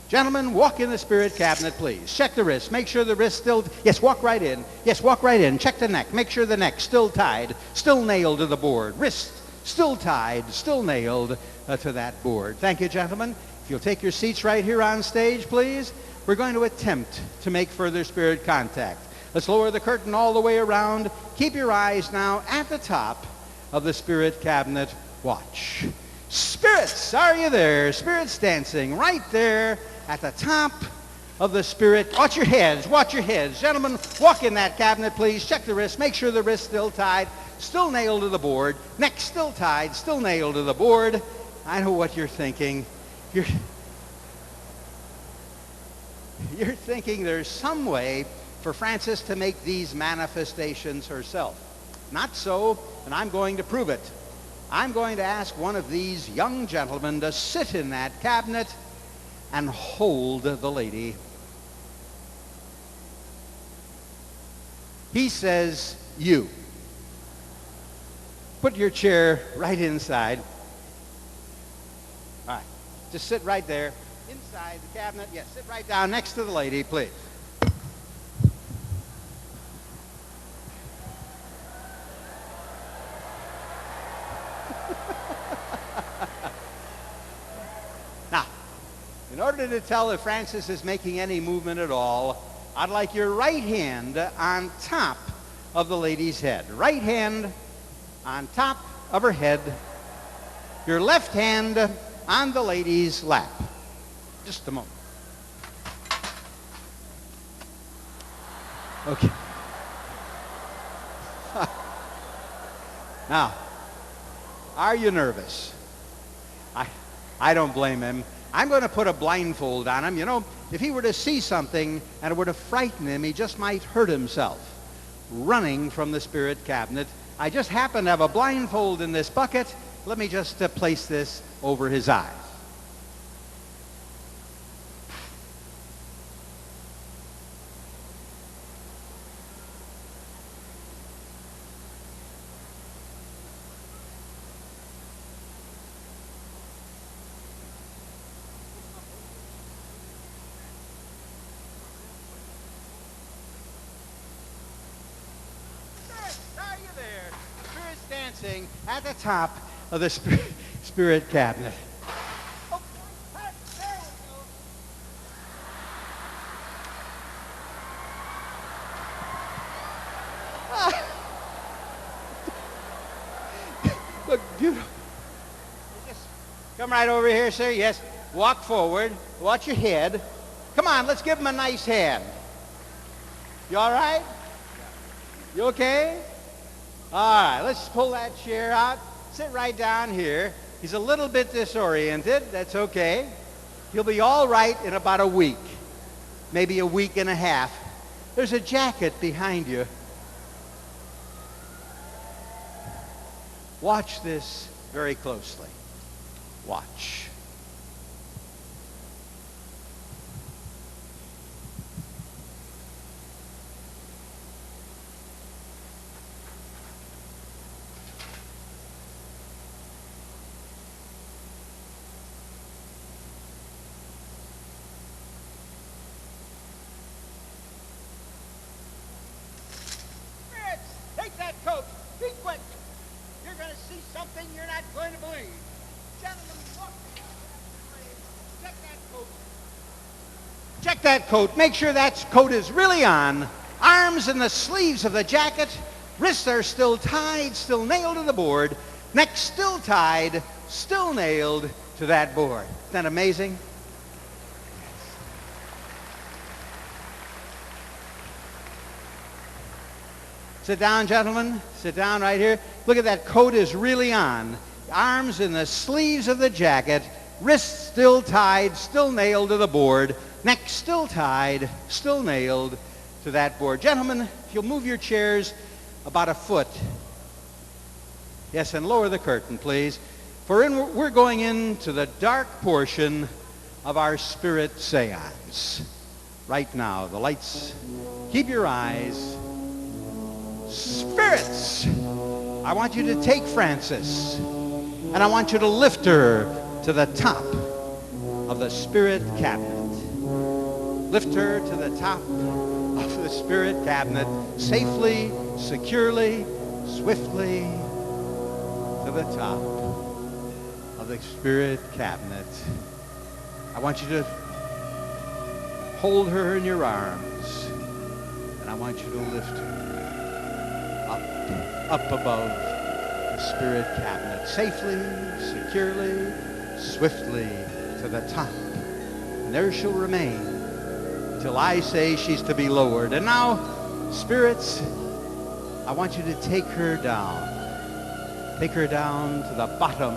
Gentlemen, walk in the spirit cabinet, please. Check the wrist. Make sure the wrist still... Yes, walk right in. Yes, walk right in. Check the neck. Make sure the neck's still tied, still nailed to the board. Wrist still tied, still nailed to that board. Thank you, gentlemen. If you'll take your seats right here on stage, please. We're going to attempt to make further spirit contact. Let's lower the curtain all the way around. Keep your eyes now at the top of the spirit cabinet. Watch. Spirits, are you there? Spirits dancing right there at the top of the spirit. Watch your heads. Watch your heads. Gentlemen, walk in that cabinet, please. Check the wrist. Make sure the wrist's still tied, still nailed to the board. Neck still tied, still nailed to the board. I know what you're thinking. You're thinking there's some way for Frances to make these manifestations herself. Not so, and I'm going to prove it. I'm going to ask one of these young gentlemen to sit in that cabinet and hold the lady. He says, you. Put your chair right inside. All right. Just sit right there. Inside the cabinet. Yes, sit right down next to the lady, please. Now, in order to tell if Frances is making any movement at all, I'd like your right hand on top of the lady's head. Right hand on top of her head. Your left hand on the lady's lap. Just a moment. Okay. Now, are you nervous? I don't blame him. I'm going to put a blindfold on him. You know, if he were to see something and it were to frighten him, he just might hurt himself running from the spirit cabinet. I just happen to have a blindfold in this bucket. Let me just place this over his eyes. Dancing at the top of the spirit cabinet. Oh, there we go. Look beautiful. Just come right over here, sir. Yes. Walk forward. Watch your head. Come on, let's give him a nice hand. You all right? You okay? All right, let's pull that chair out. Sit right down here. He's a little bit disoriented. That's okay. He'll be all right in about a week, maybe a week and a half. There's a jacket behind you. Watch this very closely. Watch. Take that coat. Be quick. You're going to see something you're not going to believe. Gentlemen, walk. Check that coat. Check that coat. Make sure that coat is really on. Arms in the sleeves of the jacket. Wrists are still tied, still nailed to the board. Neck still tied, still nailed to that board. Isn't that amazing? Sit down, gentlemen. Sit down right here. Look at that coat is really on. Arms in the sleeves of the jacket. Wrists still tied, still nailed to the board. Neck still tied, still nailed to that board. Gentlemen, if you'll move your chairs about a foot. Yes, and lower the curtain, please. We're going into the dark portion of our spirit seance. Right now, the lights. Keep your eyes. Spirits, I want you to take Frances and I want you to lift her to the top of the spirit cabinet. Lift her to the top of the spirit cabinet safely, securely, swiftly to the top of the spirit cabinet. I want you to hold her in your arms and I want you to lift her up above the spirit cabinet, safely, securely, swiftly to the top. And there she'll remain till I say she's to be lowered. And now, spirits, I want you to take her down. Take her down to the bottom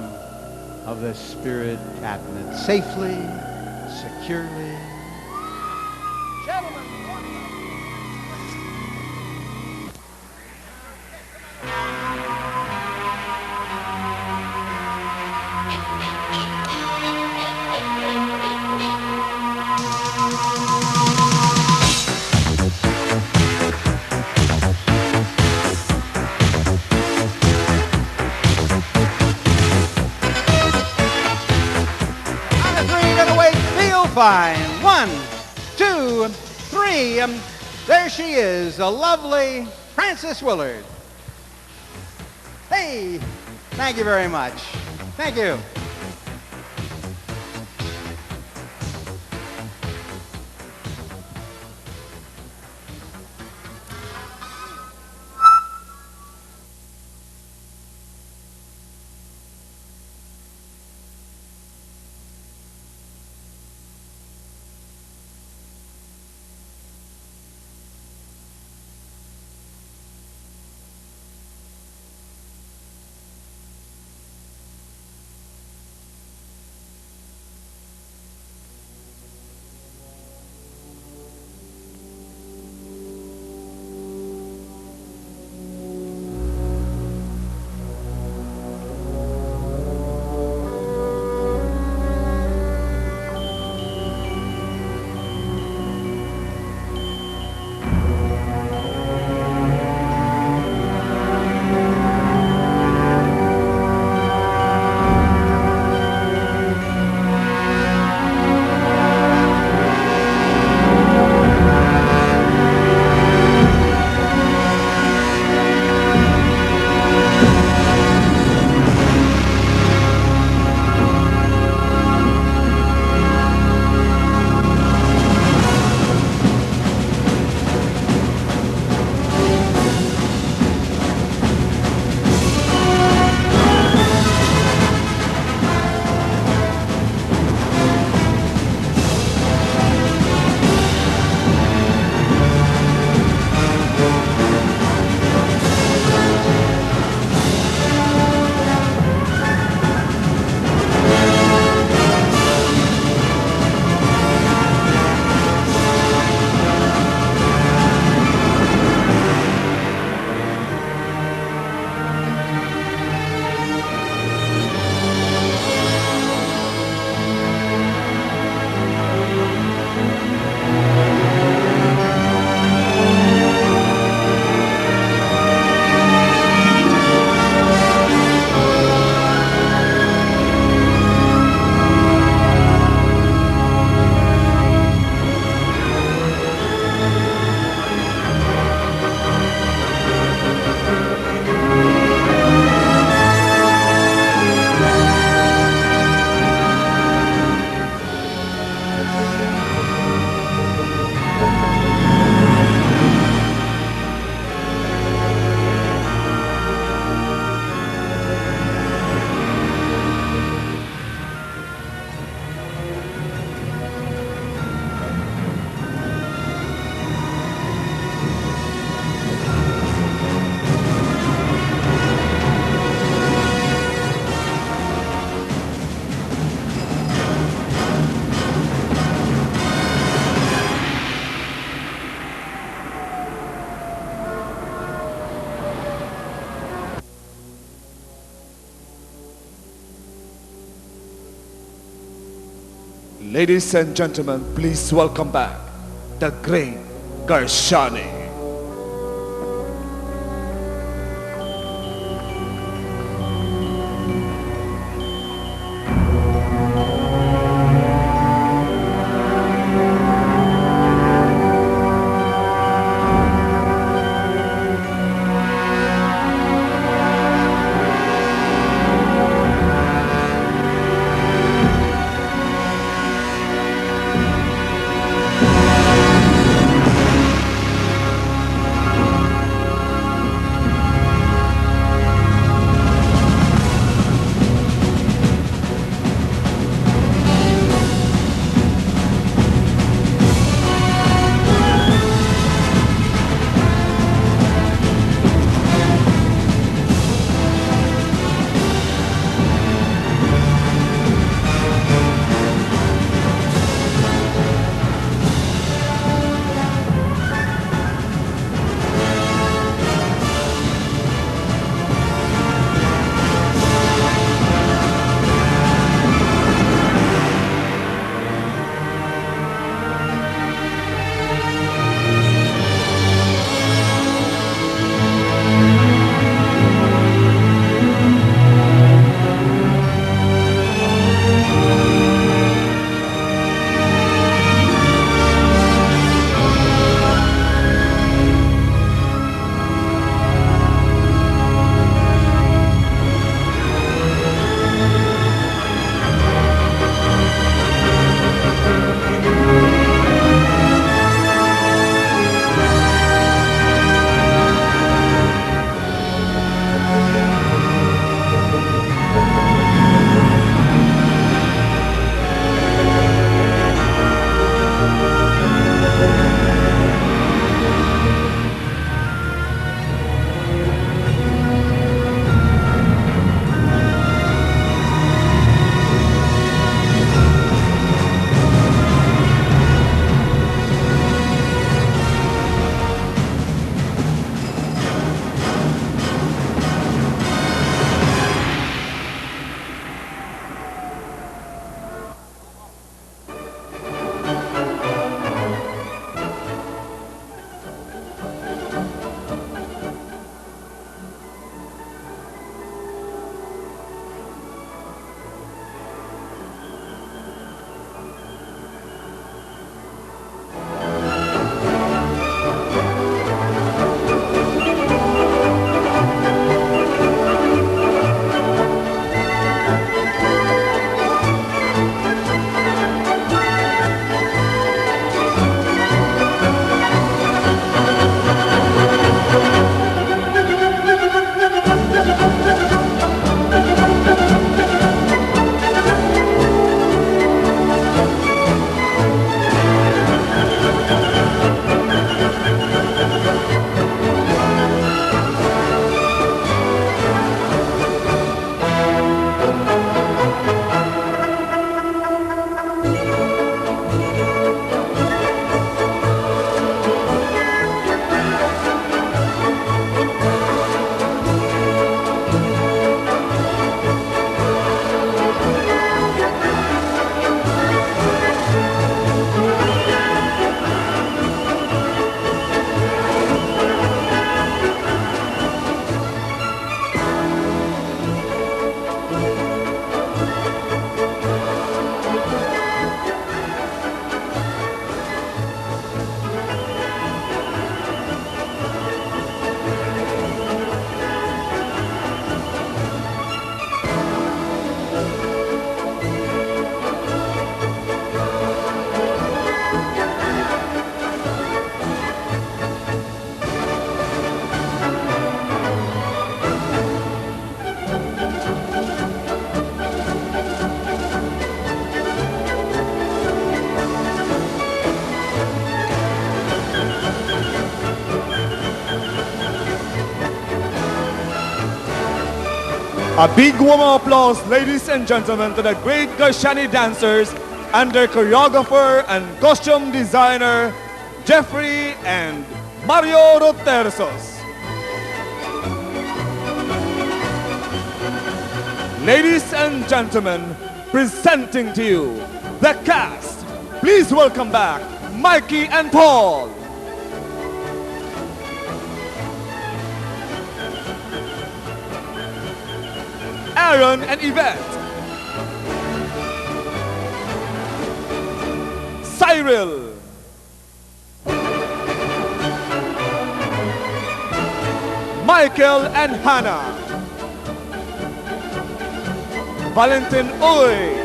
of the spirit cabinet, safely, securely, fine. 1, 2, 3. There she is, the lovely Frances Willard. Hey, thank you very much. Thank you. Ladies and gentlemen, please welcome back the great Garciani. A big warm applause, ladies and gentlemen, to the great Garciani dancers and their choreographer and costume designer, Jeffrey and Mario Rotersos. Ladies and gentlemen, presenting to you the cast. Please welcome back Mikey and Paul. Aaron and Yvette. Cyril. Michael and Hannah. Valentin Uy.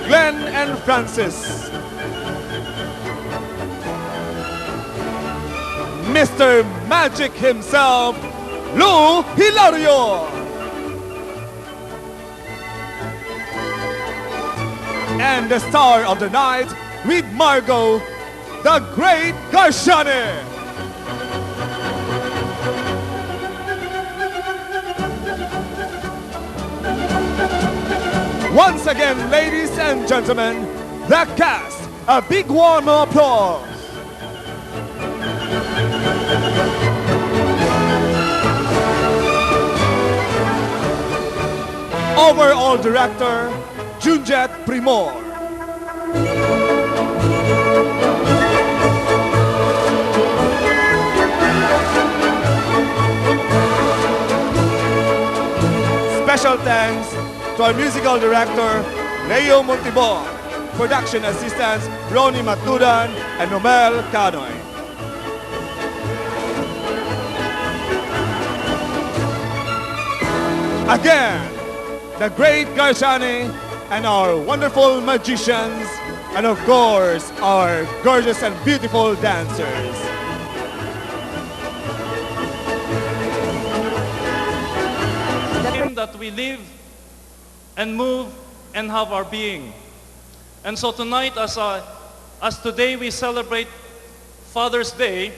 Glenn and Francis. Mr. Magic himself, Lou Hilario. And the star of the night with Margot, the great Garciani. Once again, ladies and gentlemen, the cast, a big warm applause. Overall Director, Junjet Primor. Special thanks to our musical director, Leo Montibon. Production assistants, Ronnie Matudan and Nomel Canoy. Again, the great Garciani and our wonderful magicians, and of course, our gorgeous and beautiful dancers. Him that we live and move and have our being. And so tonight, as today we celebrate Father's Day,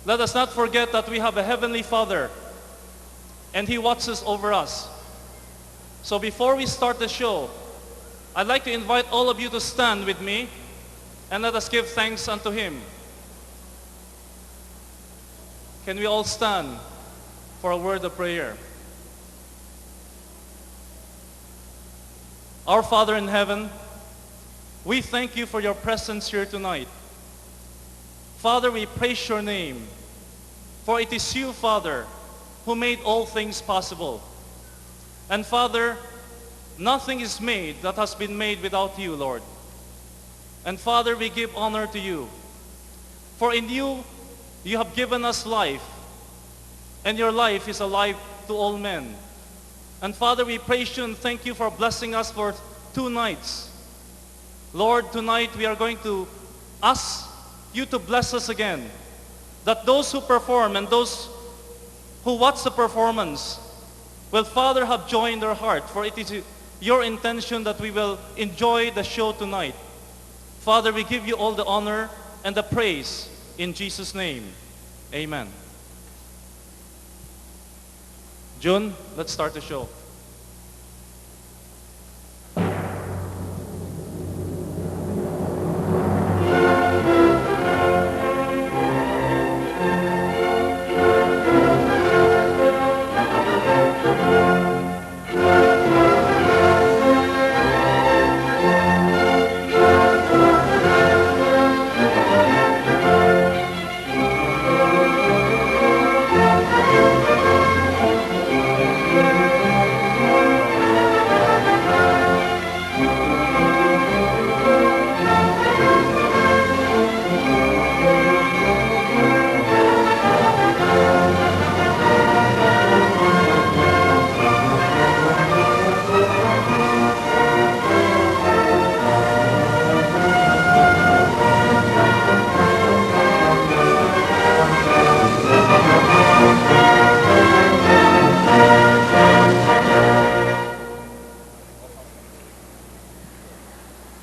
let us not forget that we have a Heavenly Father and He watches over us. So before we start the show, I'd like to invite all of you to stand with me and let us give thanks unto Him. Can we all stand for a word of prayer? Our Father in heaven, we thank you for your presence here tonight. Father, we praise your name, for it is you, Father, who made all things possible. And Father, nothing is made that has been made without you, Lord. And Father, we give honor to you. For in you, you have given us life, and your life is a life to all men. And Father, we praise you and thank you for blessing us for 2 nights. Lord, tonight we are going to ask you to bless us again, that those who perform and those who watch the performance will, Father, have joy in their heart, for it is your intention that we will enjoy the show tonight. Father, we give you all the honor and the praise in Jesus' name. Amen. June, let's start the show.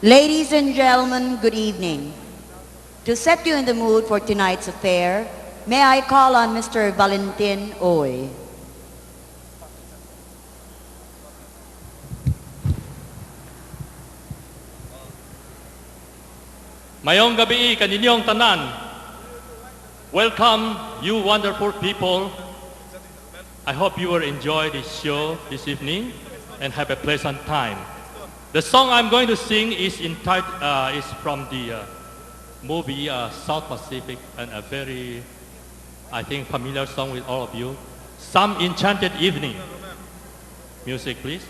Ladies and gentlemen, good evening. To set you in the mood for tonight's affair, May I call on Mr. Valentin Oy? Mayong gabi kaninyong tanan. Welcome, you wonderful people. I hope you will enjoy this show this evening and have a pleasant time. The song I'm going to sing is from the movie South Pacific, and a very, I think, familiar song with all of you. Some Enchanted Evening. Music, please.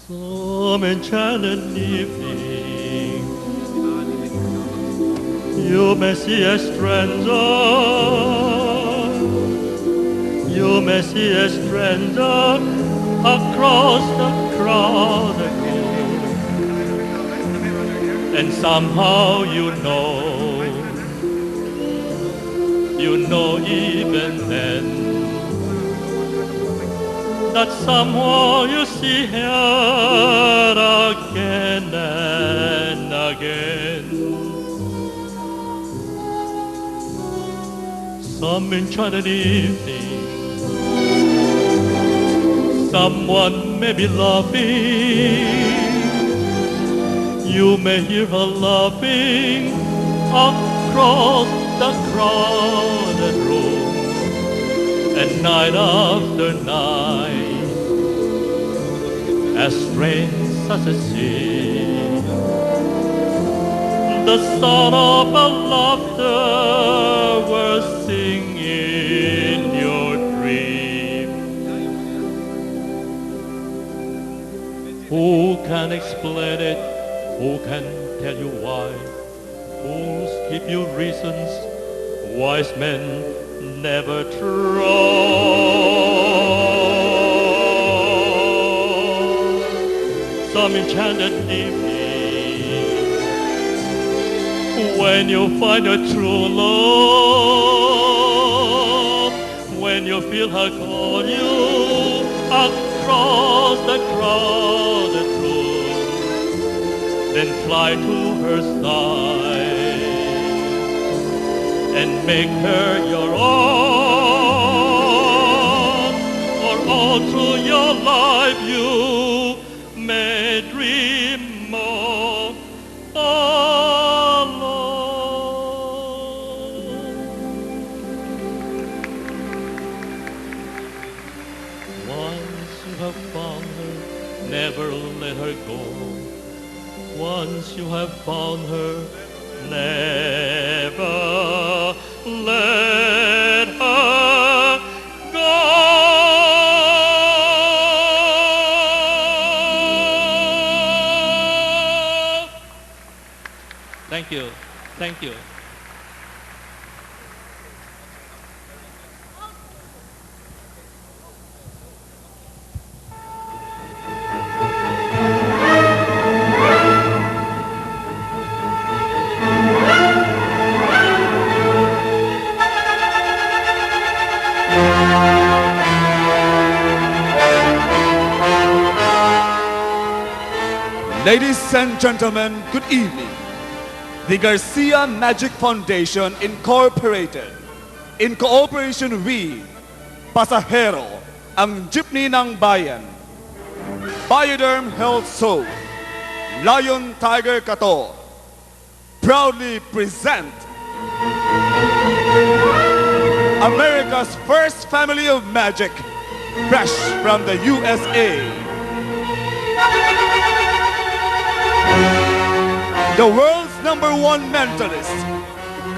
Some enchanted evening, you may see a stranger, you may see a stranger across the crowded room, and somehow you know even then, that someone you see here again and again. Some enchanted evening, someone may be laughing. You may hear her laughing across the crowded room. And night after night, as strange as it seems, the sound of a laughter will sing in your dream. Who can explain it? Who can tell you why? Fools give you reasons, wise men never try. Some enchanted evening, when you find a true love, when you feel her call you across the crowded room, then fly to her side and make her your own, for all through your life you may dream more alone. Once you have found her, never let her go. Once you have found her, never let her go. Thank you. Thank you. Ladies and gentlemen, good evening. The Garcia Magic Foundation Incorporated, in cooperation with Pasahero, ang jeepney ng bayan, Bioderm Health Soap, Lion Tiger Kato, proudly present America's first family of magic, fresh from the USA. The world's #1 mentalist,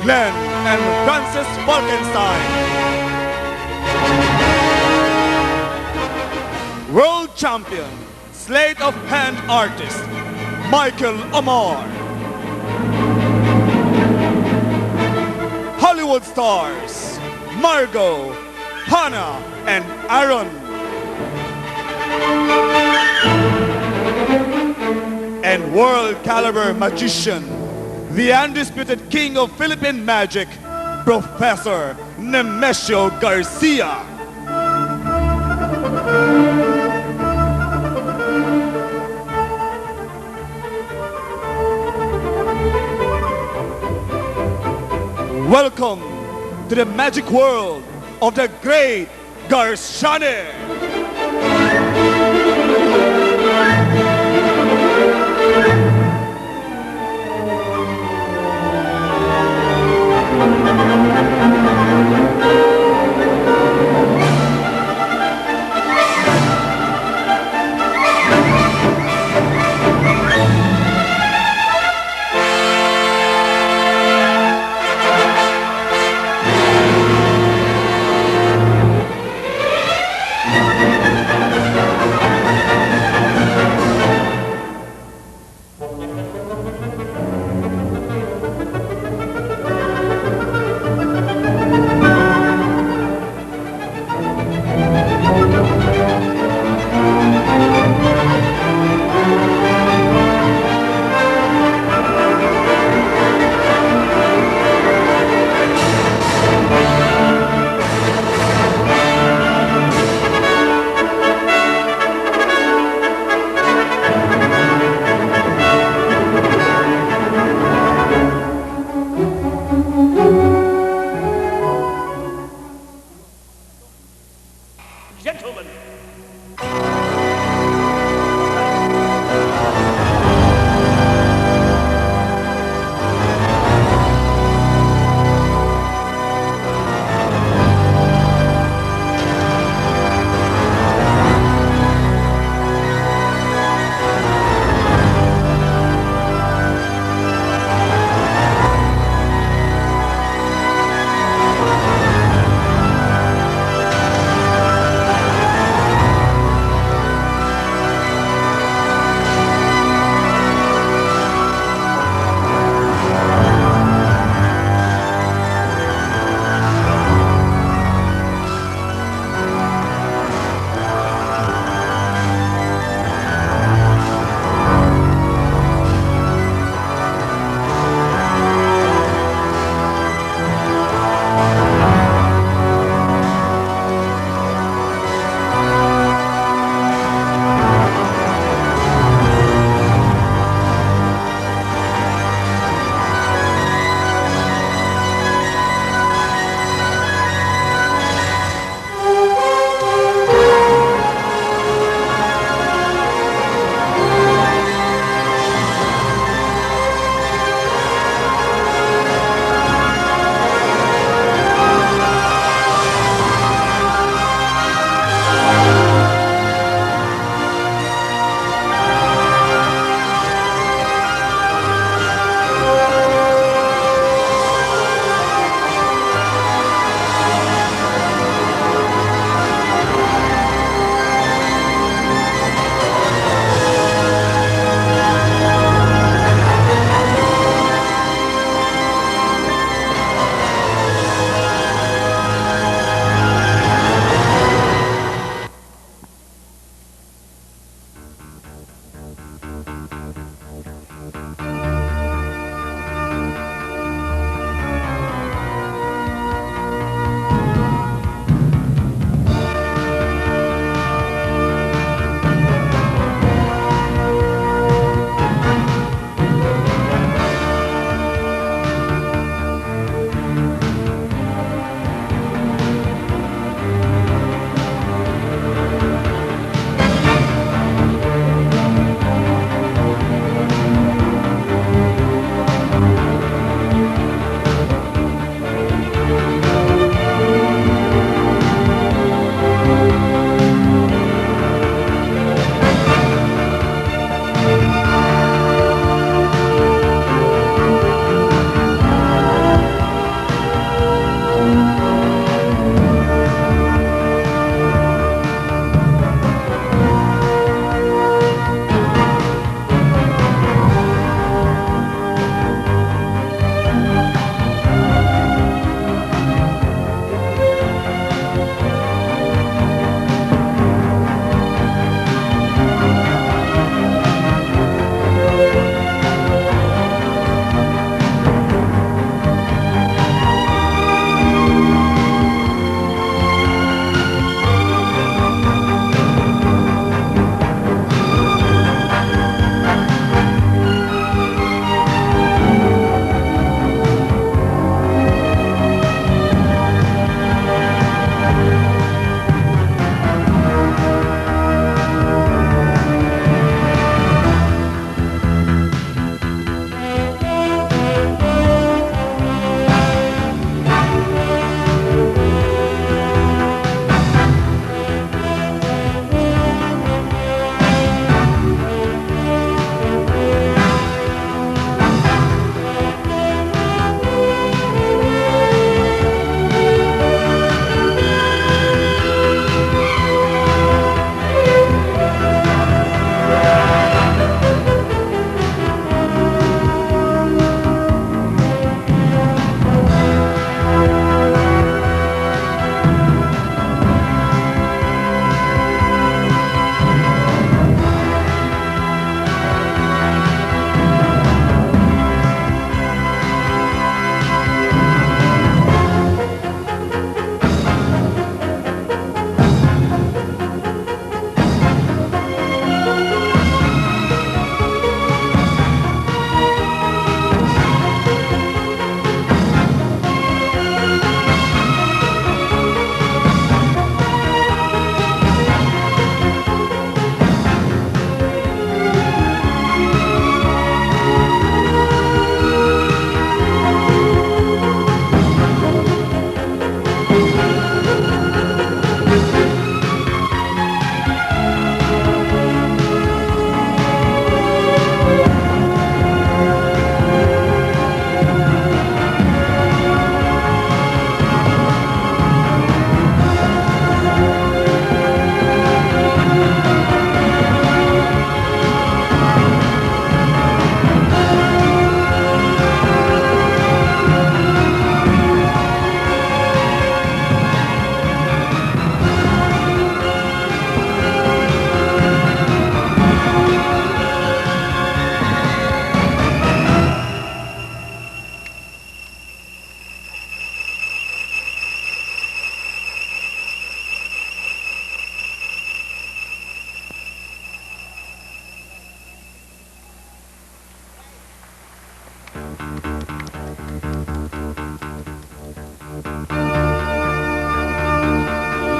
Glenn and Francis Falkenstein. World champion, sleight of hand artist, Michael Amar. Hollywood stars, Margot, Hannah, and Aaron. And and world caliber magician, the undisputed king of Philippine magic, Professor Nemesio Garcia. Welcome to the magic world of the great Garciani.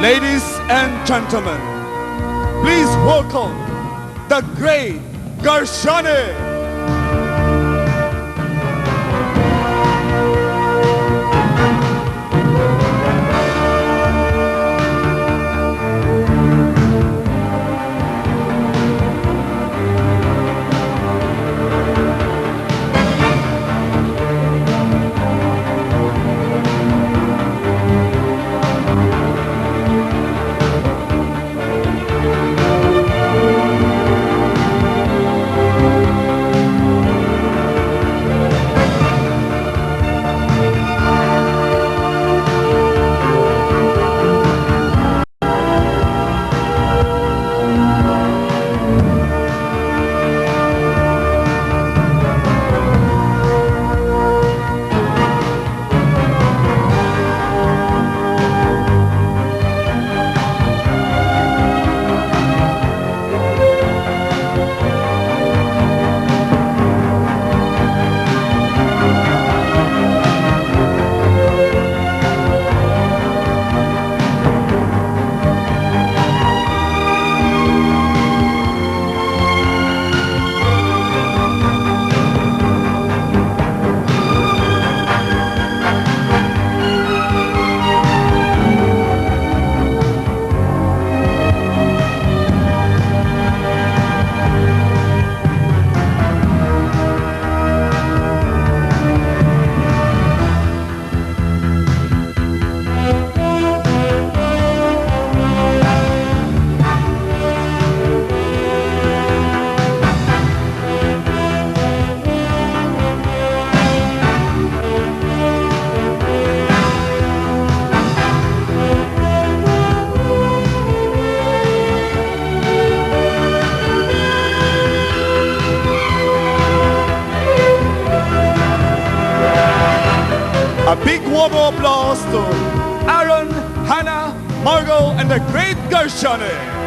Ladies and gentlemen, please welcome the great Garciani. A big warm applause to Aaron, Hannah, Margot, and the great Garciani.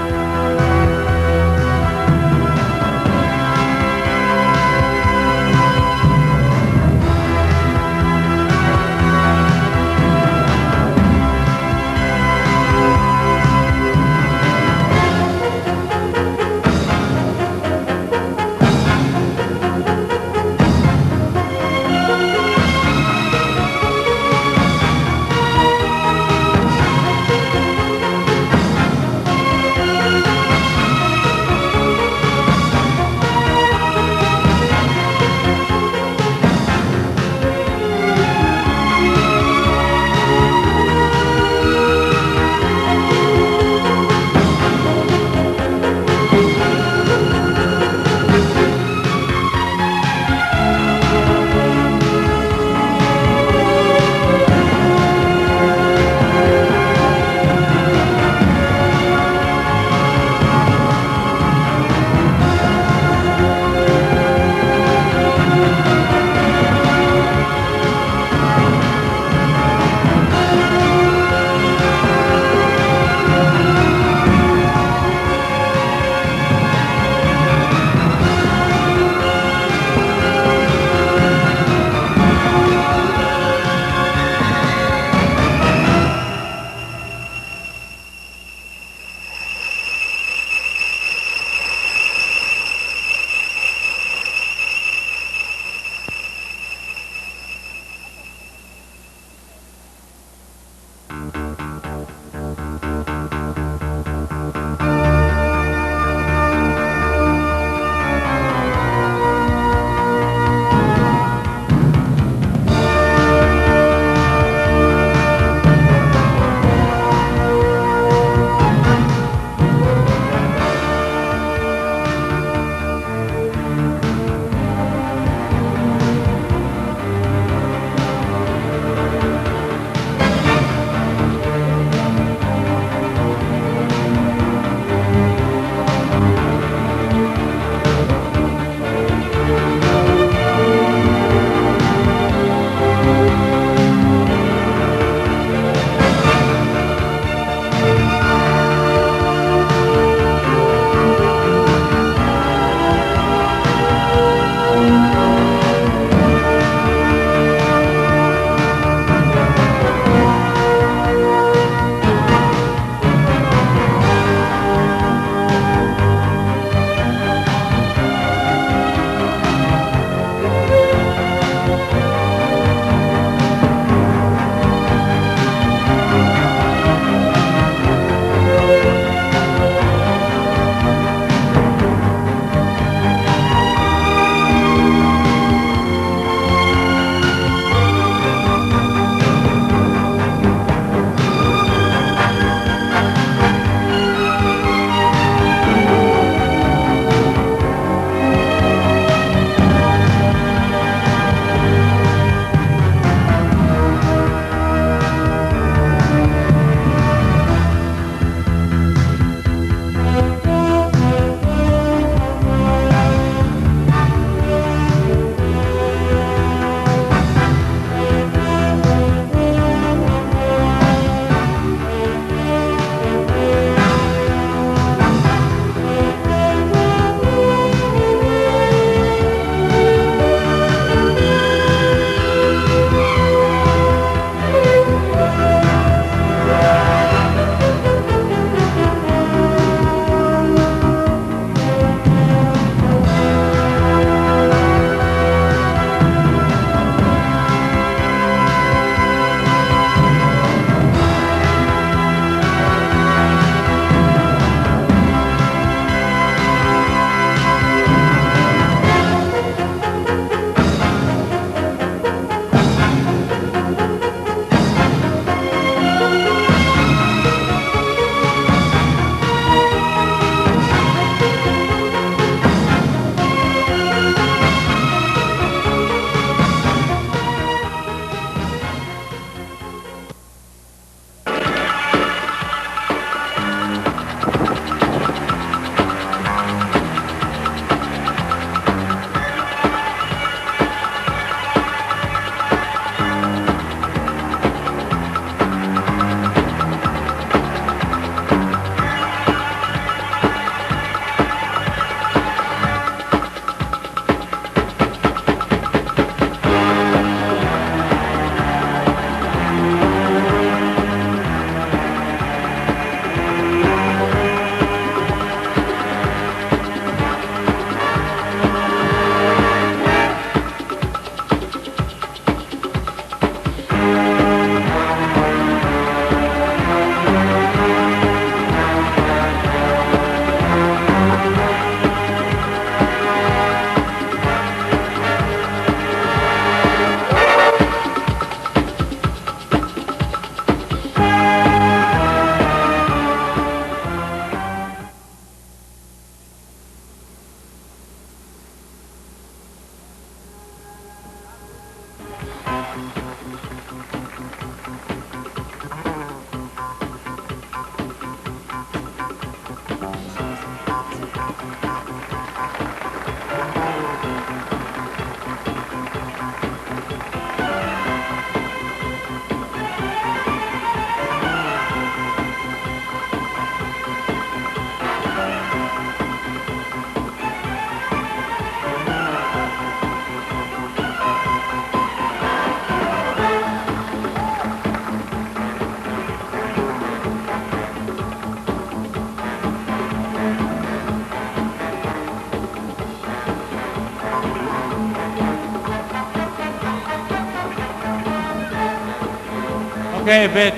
Okay, Yvette,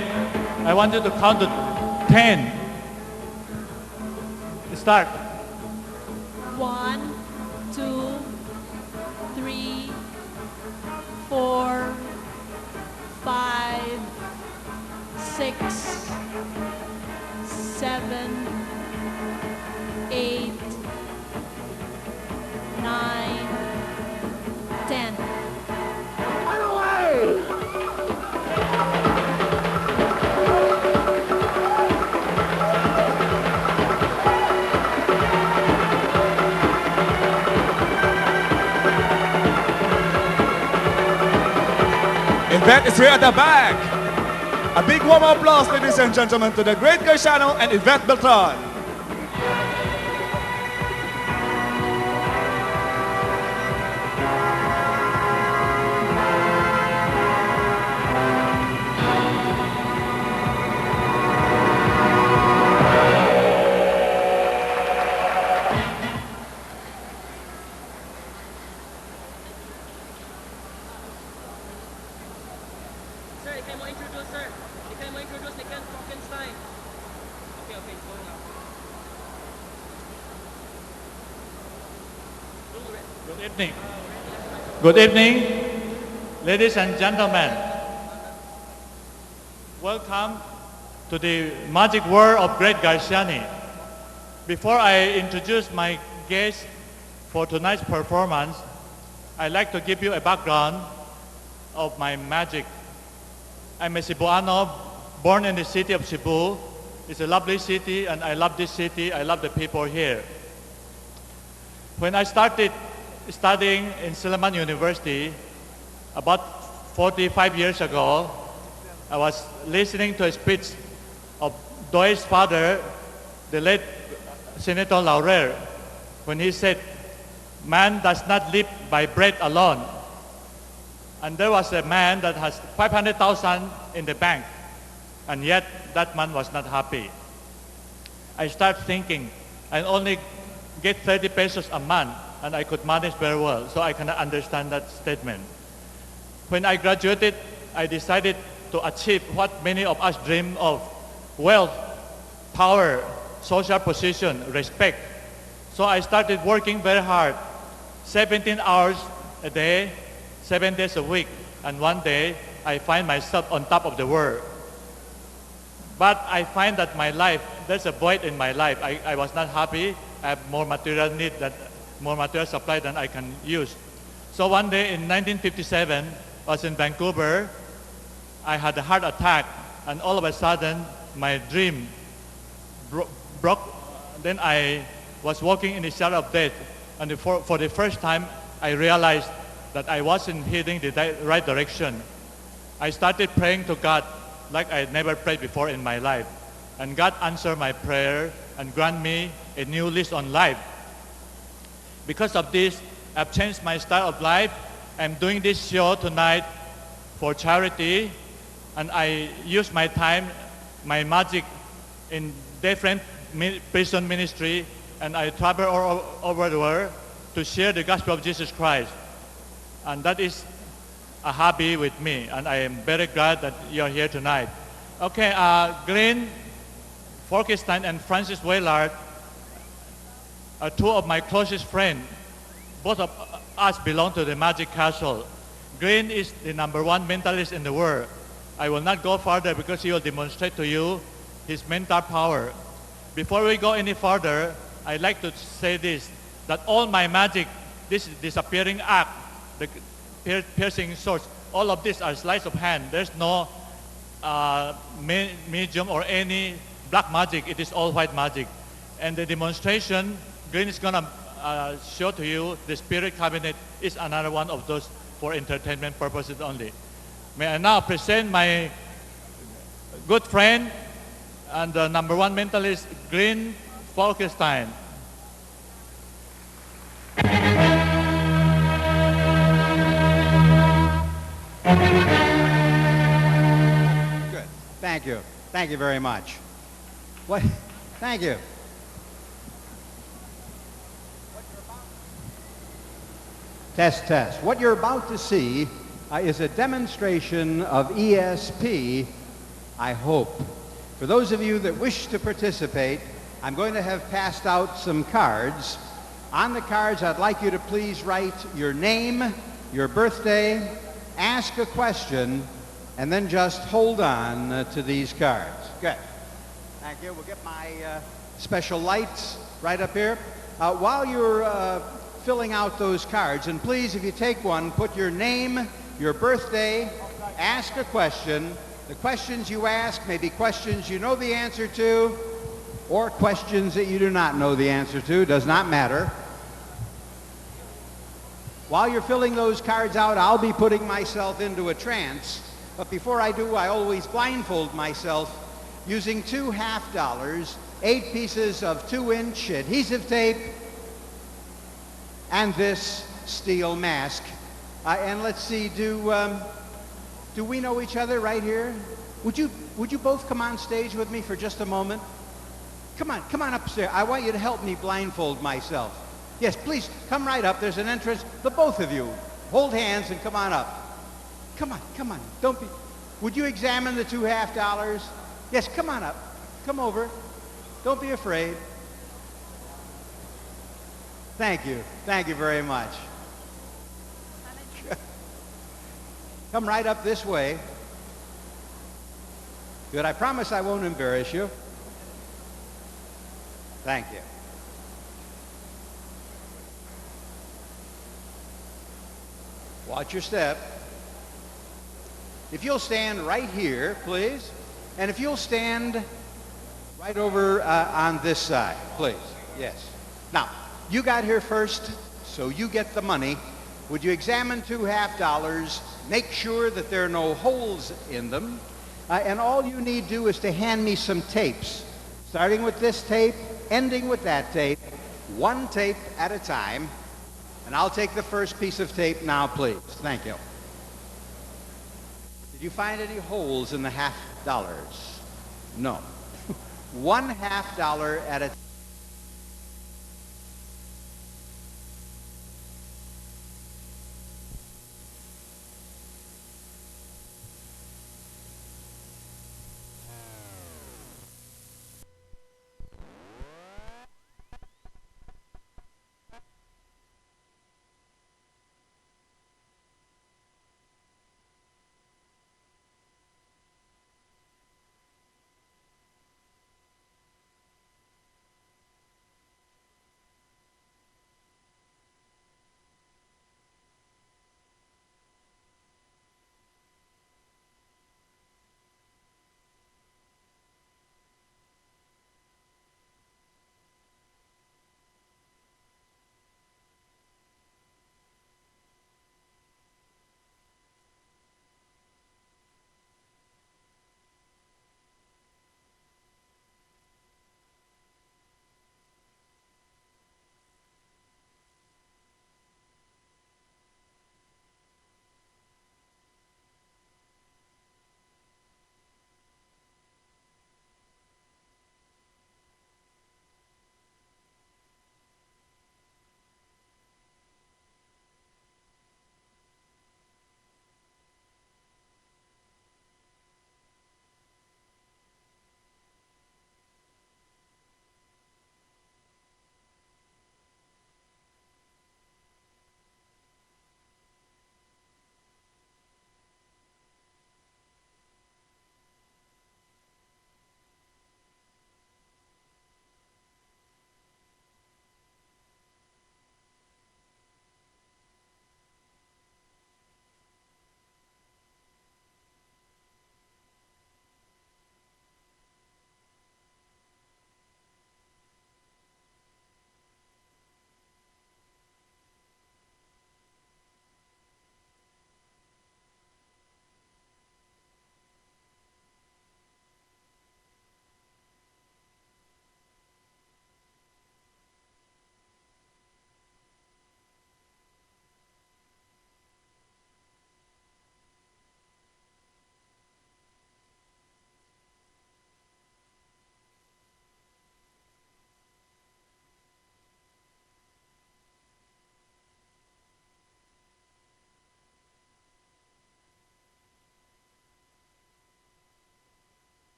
I want you to count to 10. Start. 1, 2, 3, 4, 5, 6, 7, 8, 9, 10. Yvette is here at the back. A big warm applause, ladies and gentlemen, to the great Garciano and Yvette Beltran. Sir, ikaw mo introduce, sir. Ikaw mo introduce ni Ken Frankenstein. Okay, go now. Good evening. Good evening, ladies and gentlemen. Welcome to the magic world of great Garciani. Before I introduce my guest for tonight's performance, I'd like to give you a background of my magic. I'm a Cebuano, born in the city of Cebu. It's a lovely city, and I love this city. I love the people here. When I started studying in Silliman University about 45 years ago, I was listening to a speech of Doy's father, the late Senator Laurel, when he said, "Man does not live by bread alone." And there was a man that has 500,000 in the bank, and yet that man was not happy. I started thinking, I only get 30 pesos a month, and I could manage very well, so I cannot understand that statement. When I graduated, I decided to achieve what many of us dream of: wealth, power, social position, respect. So I started working very hard, 17 hours a day, 7 days a week, and one day I find myself on top of the world. But I find that my life, there's a void in my life. I was not happy. I have more material need, more material supply than I can use. So one day in 1957, I was in Vancouver. I had a heart attack, and all of a sudden, my dream broke. Then I was walking in the shadow of death, and for the first time, I realized that I wasn't heading the right direction. I started praying to God like I had never prayed before in my life. And God answered my prayer and grant me a new lease on life. Because of this, I've changed my style of life. I'm doing this show tonight for charity, and I use my time, my magic in different prison ministry, and I travel all over the world to share the gospel of Jesus Christ. And that is a hobby with me, and I am very glad that you're here tonight. Okay, Glenn Frankenstein and Francis Waylard are two of my closest friends. Both of us belong to the Magic Castle. Glenn is the #1 mentalist in the world. I will not go further because he will demonstrate to you his mental power. Before we go any further, I'd like to say this, that all my magic, this disappearing act, the piercing swords, all of these are sleights of hand. There's no medium or any black magic. It is all white magic. And the demonstration, Green is going to show to you the spirit cabinet is another one of those for entertainment purposes only. May I now present my good friend and the #1 mentalist, Green Frankenstein. Good. Thank you. Thank you very much. What? Thank you. Test, test. What you're about to see is a demonstration of ESP I hope. For those of you that wish to participate, I'm going to have passed out some cards. On the cards, I'd like you to please write your name, your birthday, ask a question, and then just hold on to these cards. Good. Thank you. We'll get my special lights right up here. While you're filling out those cards, and please, if you take one, put your name, your birthday, ask a question. The questions you ask may be questions you know the answer to, or questions that you do not know the answer to. Does not matter. While you're filling those cards out, I'll be putting myself into a trance. But before I do, I always blindfold myself using two $half, 8 pieces of 2-inch adhesive tape, and this steel mask. And let's see, do we know each other right here? Would you both come on stage with me for just a moment? Come on upstairs. I want you to help me blindfold myself. Yes, please, come right up. There's an entrance. The both of you, hold hands and come on up. Come on. Don't be... Would you examine the two $half? Yes, come on up. Come over. Don't be afraid. Thank you. Thank you very much. Come right up this way. Good. I promise I won't embarrass you. Thank you. Watch your step. If you'll stand right here, please. And if you'll stand right over on this side, please. Yes. Now, you got here first, so you get the money. Would you examine two $half? Make sure that there are no holes in them. And all you need do is to hand me some tapes, starting with this tape, ending with that tape, one tape at a time. And I'll take the first piece of tape now, please. Thank you. Did you find any holes in the $half? No. One $half at a time.